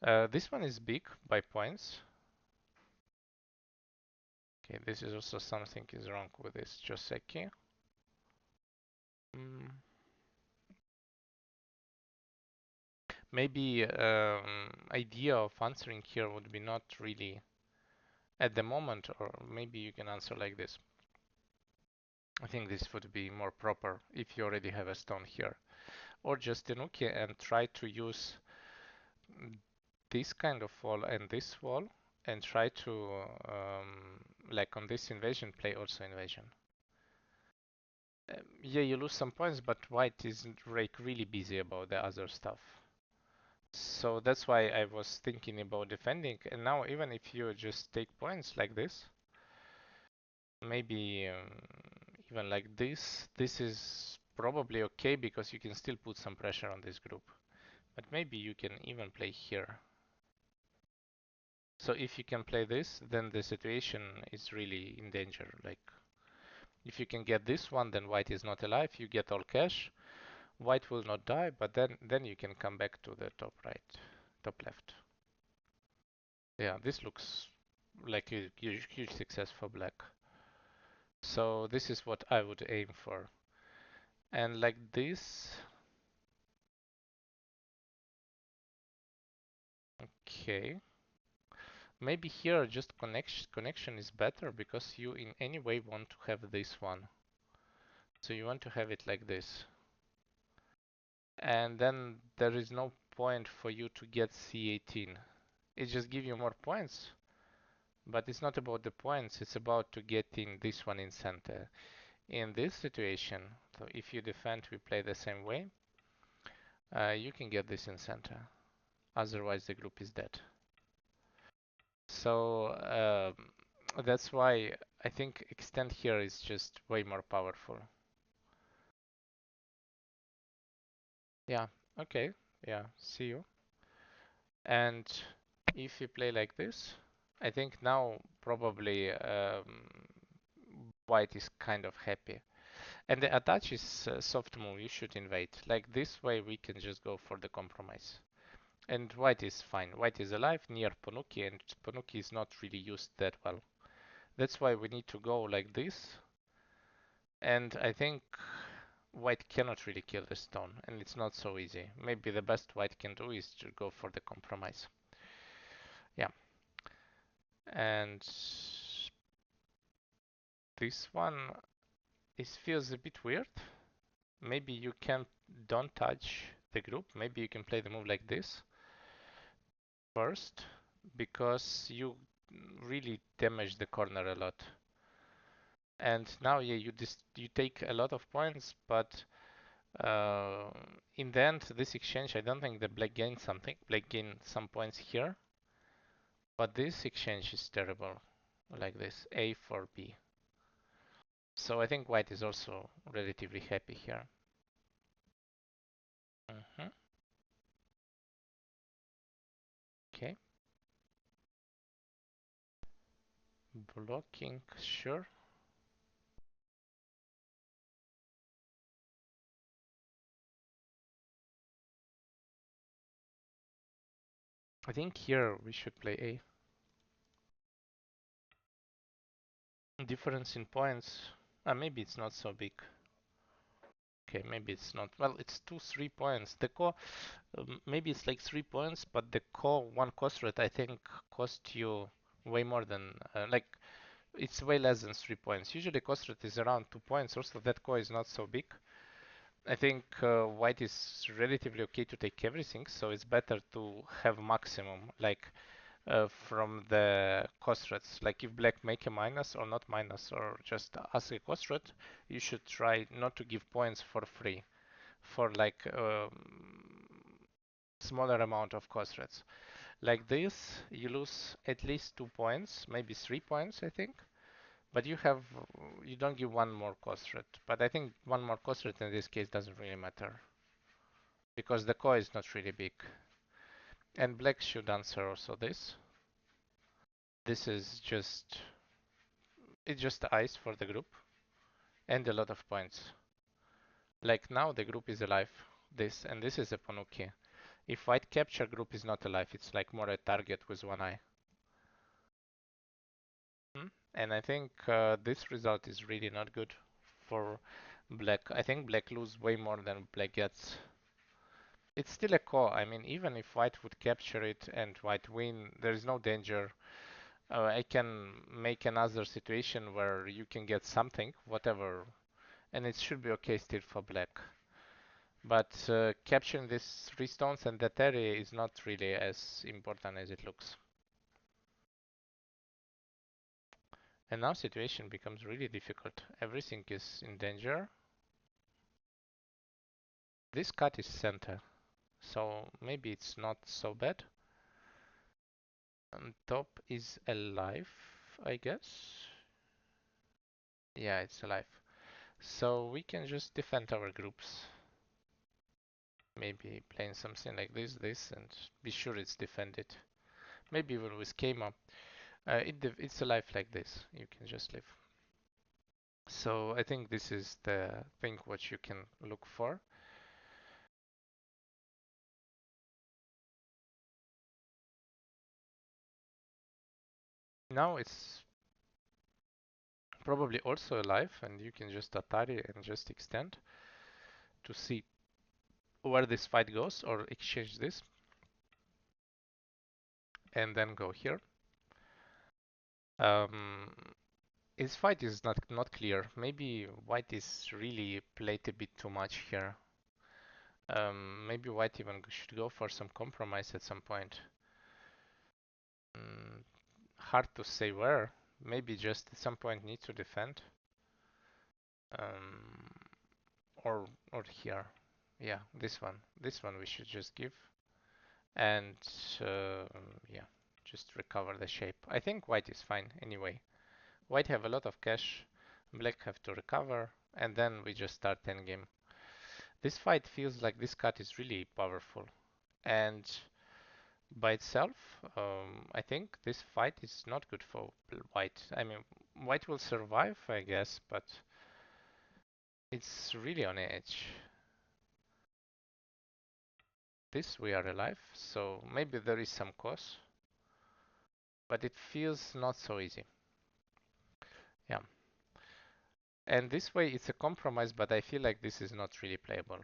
This one is big by points. Okay, this is also something is wrong with this Joseki. Maybe idea of answering here would be not really at the moment, or maybe you can answer like this. I think this would be more proper if you already have a stone here. Or just tenuki and try to use this kind of wall and this wall and try to, like on this invasion, play also invasion. Yeah, you lose some points, but white isn't like really busy about the other stuff. So that's why I was thinking about defending. And now even if you just take points like this, maybe even like this is probably okay because you can still put some pressure on this group. But maybe you can even play here. So if you can play this, then the situation is really in danger. Like if you can get this one, then white is not alive. You get all cash. White will not die, but then you can come back to the top right, top left. Yeah, this looks like a huge success for black. So this is what I would aim for. And like this, okay. Maybe here just connection is better because you in any way want to have this one. So you want to have it like this. And then there is no point for you to get C18. It just gives you more points, but it's not about the points, it's about to getting this one in center. In this situation, so if you defend, we play the same way, you can get this in center. Otherwise, the group is dead. So that's why I think extend here is just way more powerful. Yeah, okay, yeah, see you. And if you play like this, I think now probably white is kind of happy. And the attach is a soft move, you should invade. Like this way we can just go for the compromise. And white is fine. White is alive near Ponuki and Ponuki is not really used that well. That's why we need to go like this. And I think white cannot really kill the stone and it's not so easy. Maybe the best white can do is to go for the compromise. Yeah. And this one feels a bit weird. Maybe you don't touch the group. Maybe you can play the move like this first because you really damage the corner a lot. And now, yeah, you take a lot of points, but uh, in the end, this exchange, I don't think the black gained something. Black gained some points here, but this exchange is terrible, like this, A for B. So I think white is also relatively happy here. Okay. Blocking, sure. I think here we should play A. Difference in points. Maybe it's not so big. Okay, maybe it's not. Well, it's 3 points. The core, maybe it's like 3 points, but the core one cost rate I think cost you way more than like it's way less than 3 points. Usually cost rate is around 2 points. Also, that core is not so big. I think white is relatively okay to take everything, so it's better to have maximum like from the cost rates. Like if black make a minus or not minus or just ask a cost rate, you should try not to give points for free for like smaller amount of cost rates. Like this, you lose at least 2 points, maybe 3 points, I think. But you don't give one more cost rate. But I think one more cost rate in this case doesn't really matter because the core is not really big. And black should answer also this. This is it's just ice for the group and a lot of points. Like now the group is alive. This and this is a Ponuki. If white capture group is not alive, it's like more a target with one eye. And I think this result is really not good for black. I think black lose way more than black gets. It's still a call. I mean, even if white would capture it and white win, there is no danger. I can make another situation where you can get something, whatever, and it should be okay still for black. But capturing these three stones and that area is not really as important as it looks. And now situation becomes really difficult. Everything is in danger. This cut is center, so maybe it's not so bad. And top is alive, I guess. Yeah, it's alive. So we can just defend our groups. Maybe playing something like this, and be sure it's defended. Maybe even with schema. It's alive like this. You can just live. So I think this is the thing what you can look for. Now it's probably also alive, and you can just Atari and just extend to see where this fight goes, or exchange this and then go here. Um, his fight is not clear. Maybe white is really played a bit too much here. Maybe white even should go for some compromise at some point. Mm, hard to say where. Maybe just at some point need to defend. Um, or here. Yeah, this one. This one we should just give. And yeah, just recover the shape. I think white is fine anyway. White have a lot of cash, black have to recover, and then we just start endgame. This fight feels like this cut is really powerful. And by itself, I think this fight is not good for white. I mean, white will survive, I guess, but it's really on edge. This we are alive, so maybe there is some cause, but it feels not so easy. Yeah. And this way it's a compromise, but I feel like this is not really playable.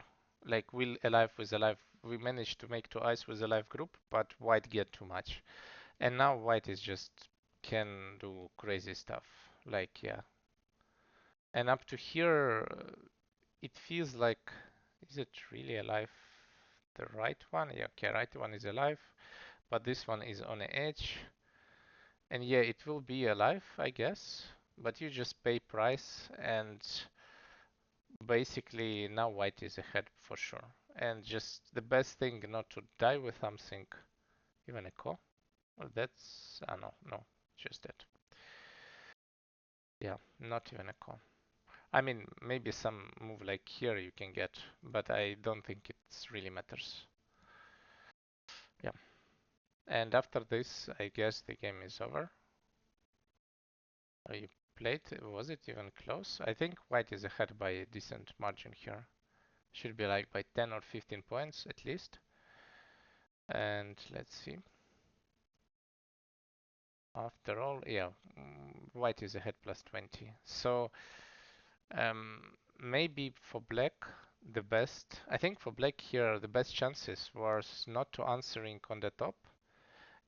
Like will alive with alive, we managed to make two eyes with a live group, but white get too much. And now white is just can do crazy stuff. Like yeah. And up to here, it feels like, is it really alive? The right one? Yeah, okay, right one is alive, but this one is on the edge. And yeah, it will be alive, I guess, but you just pay price and basically now white is ahead for sure. And just the best thing not to die with something, even a call. Well, that's, no, just that. Yeah, not even a call. I mean, maybe some move like here you can get, but I don't think it really matters. Yeah. And after this, I guess the game is over. You played, was it even close? I think white is ahead by a decent margin here. Should be like by 10 or 15 points at least. And let's see. After all, yeah, white is ahead plus 20. So maybe for black, the best, I think for black here, the best chances was not to answering on the top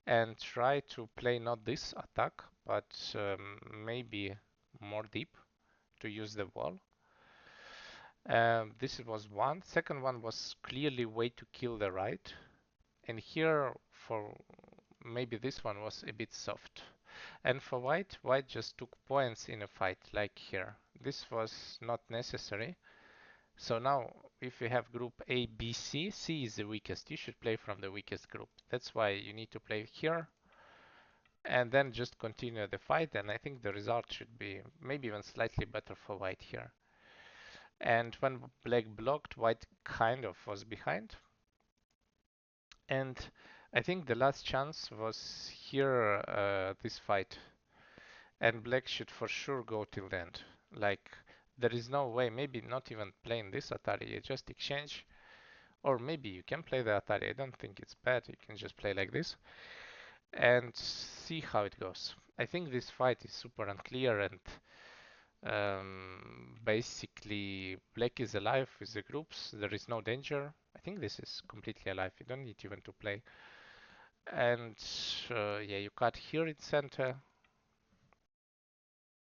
and try to play not this attack, but maybe more deep to use the wall. This was one. Second one was clearly way to kill the right. And here for maybe this one was a bit soft. And for white, white just took points in a fight like here. This was not necessary. So now if you have group A, B, C, C is the weakest. You should play from the weakest group. That's why you need to play here and then just continue the fight. And I think the result should be maybe even slightly better for white here. And when black blocked, white kind of was behind. And I think the last chance was here, this fight. And black should for sure go till the end. Like, there is no way, maybe not even playing this Atari, you just exchange. Or maybe you can play the Atari, I don't think it's bad, you can just play like this. And see how it goes. I think this fight is super unclear and basically black is alive with the groups. There is no danger. I think this is completely alive. You don't need even to play. And yeah, you cut here in center.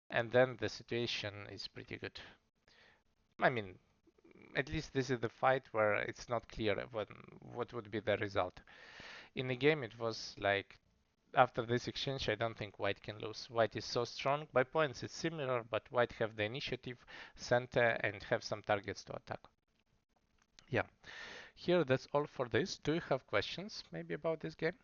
And then the situation is pretty good. I mean, at least this is the fight where it's not clear what would be the result. In the game, it was like after this exchange, I don't think white can lose. White is so strong. By points, it's similar, but white have the initiative, center, and have some targets to attack. Yeah, here that's all for this. Do you have questions maybe about this game?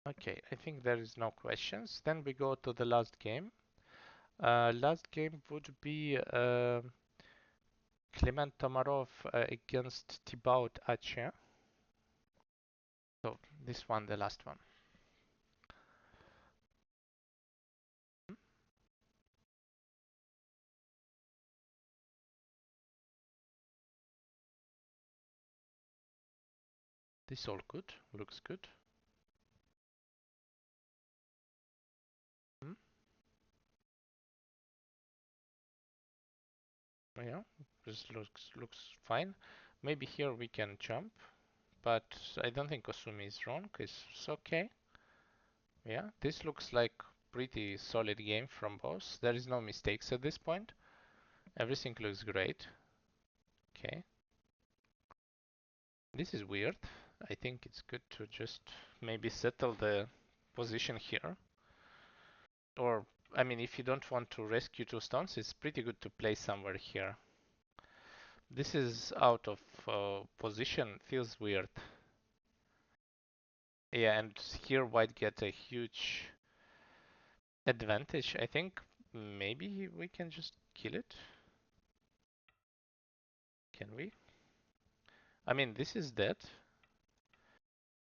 Okay, I think there is no questions. Then we go to the last game. Last game would be Clement Tomarov against Thibaut Ache. So this one, the last one. This all good, looks good. Hmm? Yeah, this looks fine. Maybe here we can jump, but I don't think Kosumi is wrong. It's okay. Yeah, this looks like pretty solid game from both. There is no mistakes at this point. Everything looks great. Okay. This is weird. I think it's good to just maybe settle the position here. Or, I mean, if you don't want to rescue two stones, it's pretty good to play somewhere here. This is out of position, feels weird. Yeah, and here white get a huge advantage. I think maybe we can just kill it. Can we? I mean, this is dead,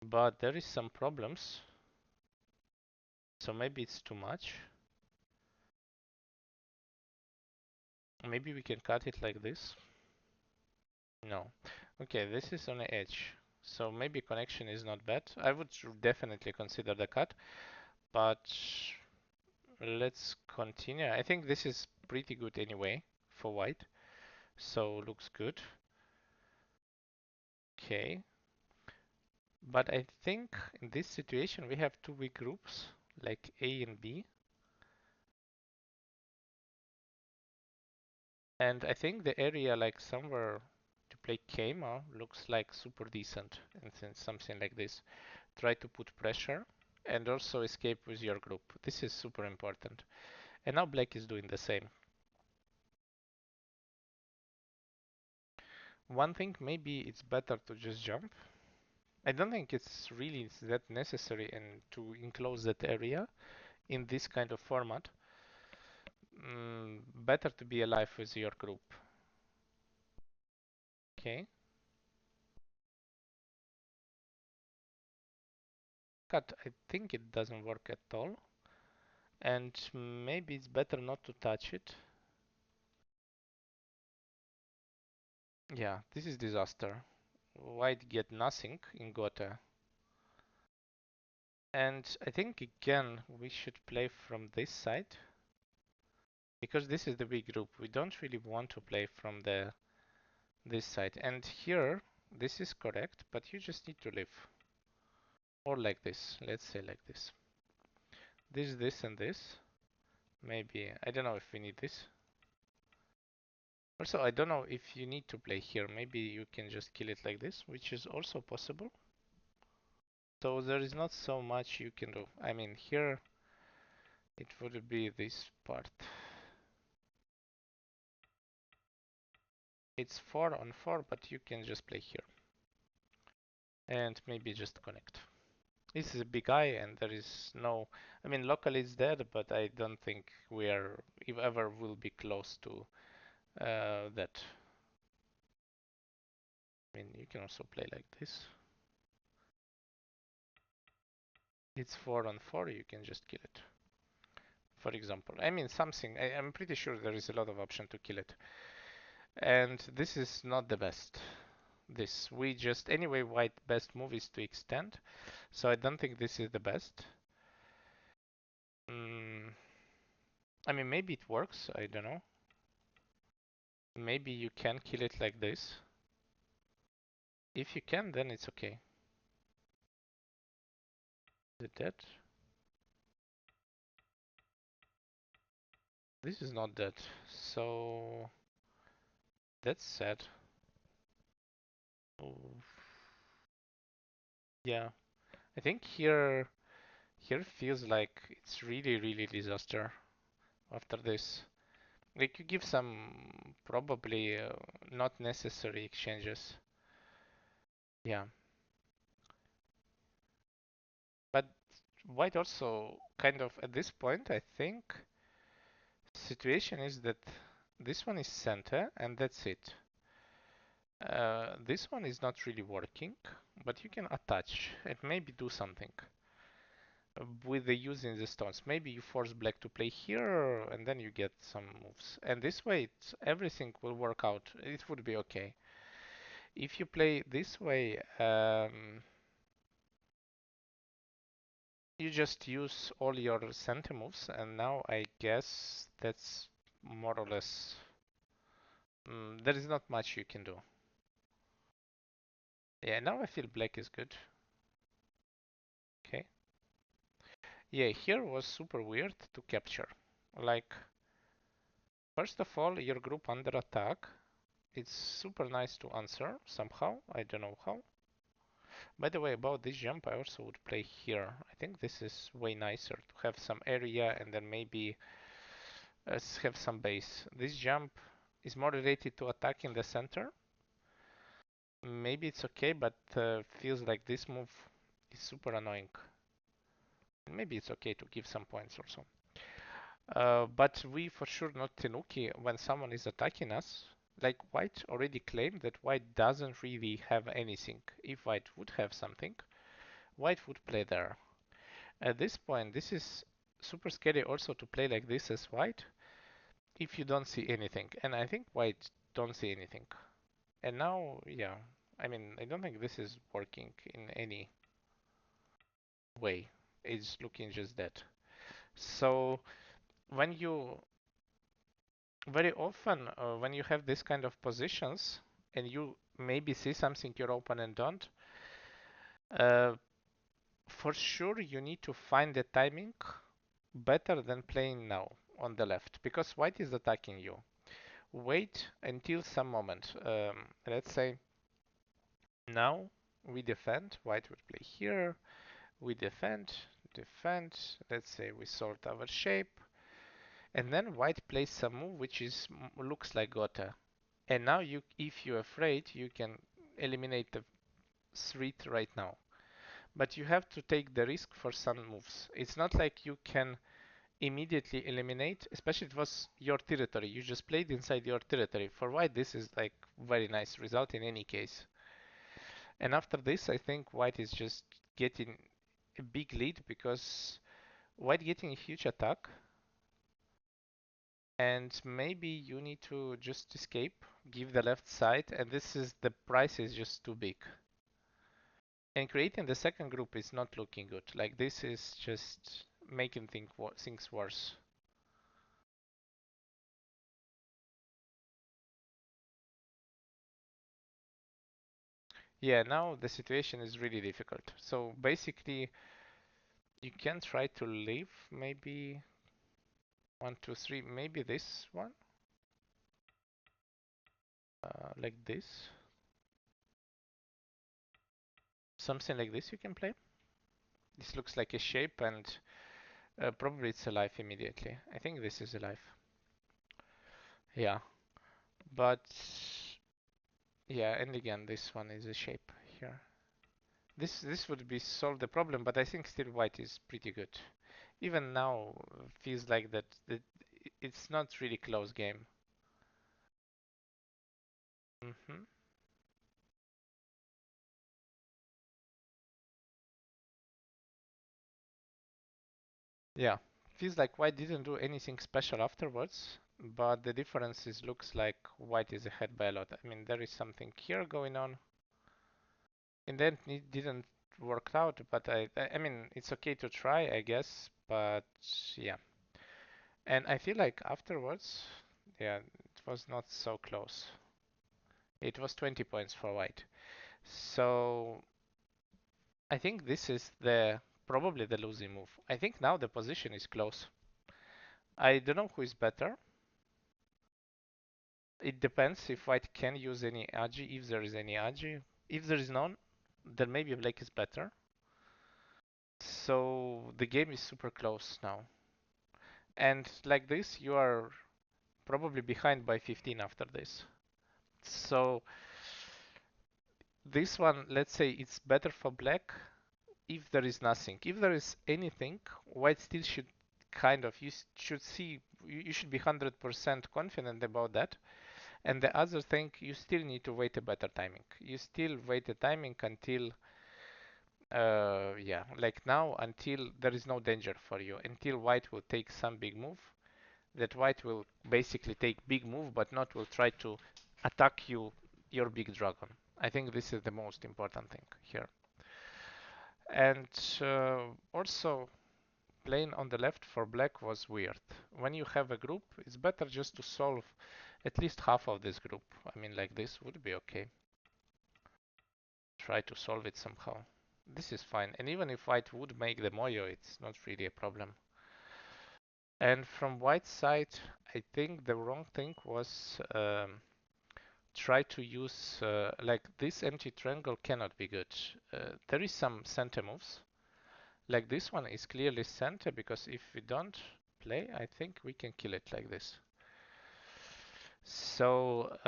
but there is some problems. So maybe it's too much. Maybe we can cut it like this. No. Okay, this is on the edge. So maybe connection is not bad. I would definitely consider the cut, but let's continue. I think this is pretty good anyway for white. So looks good. Okay. But I think in this situation we have two weak groups like A and B. And I think the area like somewhere to play Keima looks like super decent and something like this. Try to put pressure and also escape with your group. This is super important. And now black is doing the same. One thing, maybe it's better to just jump. I don't think it's really that necessary and to enclose that area in this kind of format. Better to be alive with your group. Okay. Cut, I think it doesn't work at all. And maybe it's better not to touch it. Yeah, this is disaster. White get nothing in Gotha. And I think again we should play from this side. Because this is the big group. We don't really want to play from this side. And here, this is correct, but you just need to live. Or like this. Let's say like this. This, and this. Maybe, I don't know if we need this. Also, I don't know if you need to play here. Maybe you can just kill it like this, which is also possible. So there is not so much you can do. I mean, here it would be this part. It's 4 on 4, but you can just play here. And maybe just connect. This is a big eye and there is no, I mean, locally it's dead, but I don't think we are, if ever will be close to that. I mean, you can also play like this. It's 4 on 4, you can just kill it. for example. I mean something. I'm pretty sure there is a lot of option to kill it. And this is not the best. This we just anyway white best move is to extend. So I don't think this is the best. I mean maybe it works. I don't know. Maybe you can kill it like this. If you can, then it's okay. Is it dead? This is not dead. So that's sad. Oh. Yeah, I think here feels like it's really disaster after this. Like you give some probably not necessary exchanges. Yeah, but white also kind of at this point I think situation is that this one is center and that's it. This one is not really working, but you can attach and maybe do something with the using the stones. Maybe you force black to play here and then you get some moves. And this way everything will work out. It would be okay. If you play this way, you just use all your center moves and now I guess that's more or less there is not much you can do. Yeah, now I feel black is good. Okay. Yeah, here was super weird to capture. Like, first of all, your group under attack. It's super nice to answer somehow. I don't know how. By the way, about this jump, I also would play here. I think this is way nicer to have some area and then maybe have some base. This jump is more related to attack in the center. Maybe it's okay, but feels like this move is super annoying. Maybe it's okay to give some points also. But we for sure not Tenuki when someone is attacking us. Like white already claimed that white doesn't really have anything. If white would have something, white would play there. At this point, this is super scary also to play like this as white if you don't see anything. And I think white don't see anything. And now, yeah, I mean, I don't think this is working in any way. It's looking just dead. So when you very often when you have this kind of positions and you maybe see something your opponent don't, uh, for sure you need to find the timing better than playing now on the left because white is attacking you. Wait until some moment. Let's say now we defend. White would play here. We defend. Let's say we sort our shape, and then white plays some move which is looks like Gotha. And now you, if you're afraid, you can eliminate the threat right now. But you have to take the risk for some moves. It's not like you can immediately eliminate, especially it was your territory. You just played inside your territory. For white, this is like very nice result in any case. And after this, I think white is just getting a big lead because white getting a huge attack. And maybe you need to just escape, give the left side, and this is the price is just too big. And creating the second group is not looking good. Like this is just making things worse. Yeah, now the situation is really difficult. So basically, you can try to leave maybe 1, 2, 3, maybe this one, like this. Something like this you can play. This looks like a shape and probably it's alive immediately. I think this is alive. Yeah, but yeah, and again, this one is a shape here. This would be solve the problem, but I think still white is pretty good. Even now feels like that it's not really close game. Hmm. Yeah, feels like white didn't do anything special afterwards, but the difference is looks like white is ahead by a lot. I mean, there is something here going on. In the end, it didn't work out, but I mean, it's okay to try, I guess, but yeah. And I feel like afterwards, yeah, it was not so close. It was 20 points for white. So I think this is the probably the losing move. I think now the position is close. I don't know who is better. It depends if white can use any agi, if there is any agi. If there is none, then maybe black is better. So the game is super close now. And like this, you are probably behind by 15 after this. So this one, let's say it's better for black if there is nothing. If there is anything, white still should kind of, you should see, you should be 100% confident about that. And the other thing, you still need to wait a better timing. You still wait a timing until, yeah, like now, until there is no danger for you, until white will take some big move. That white will basically take big move, but not will try to attack you, your big dragon. I think this is the most important thing here. And also, playing on the left for black was weird. When you have a group, it's better just to solve at least half of this group. I mean, like this would be okay. Try to solve it somehow. This is fine. And even if white would make the moyo, it's not really a problem. And from white side, I think the wrong thing was try to use like this empty triangle cannot be good. There is some center moves. Like this one is clearly center because if we don't play, I think we can kill it like this. So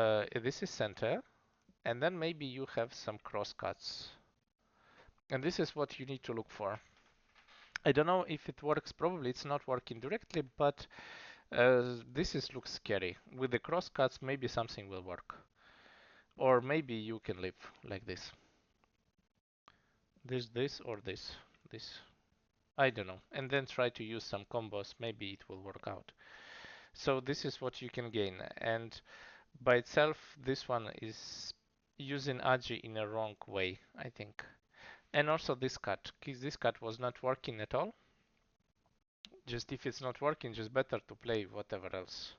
this is center, and then maybe you have some cross cuts. And this is what you need to look for. I don't know if it works, probably it's not working directly, but this looks scary. With the cross cuts, maybe something will work. Or maybe you can live like this. This, or this. This. I don't know. And then try to use some combos, maybe it will work out. So this is what you can gain. And by itself, this one is using agi in a wrong way, I think. And also this cut, because this cut was not working at all. Just if it's not working, just better to play whatever else.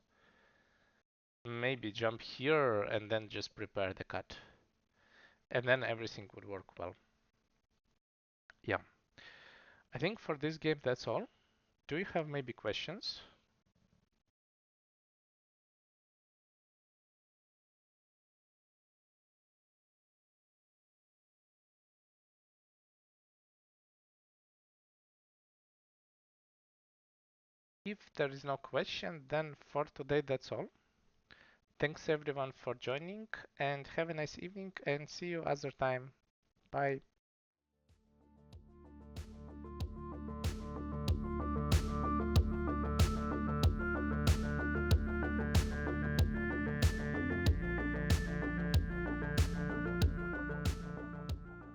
Maybe jump here and then just prepare the cut. And then everything would work well. Yeah. I think for this game that's all. Do you have maybe questions? If there is no question, then for today that's all. Thanks everyone for joining and have a nice evening and see you other time. Bye.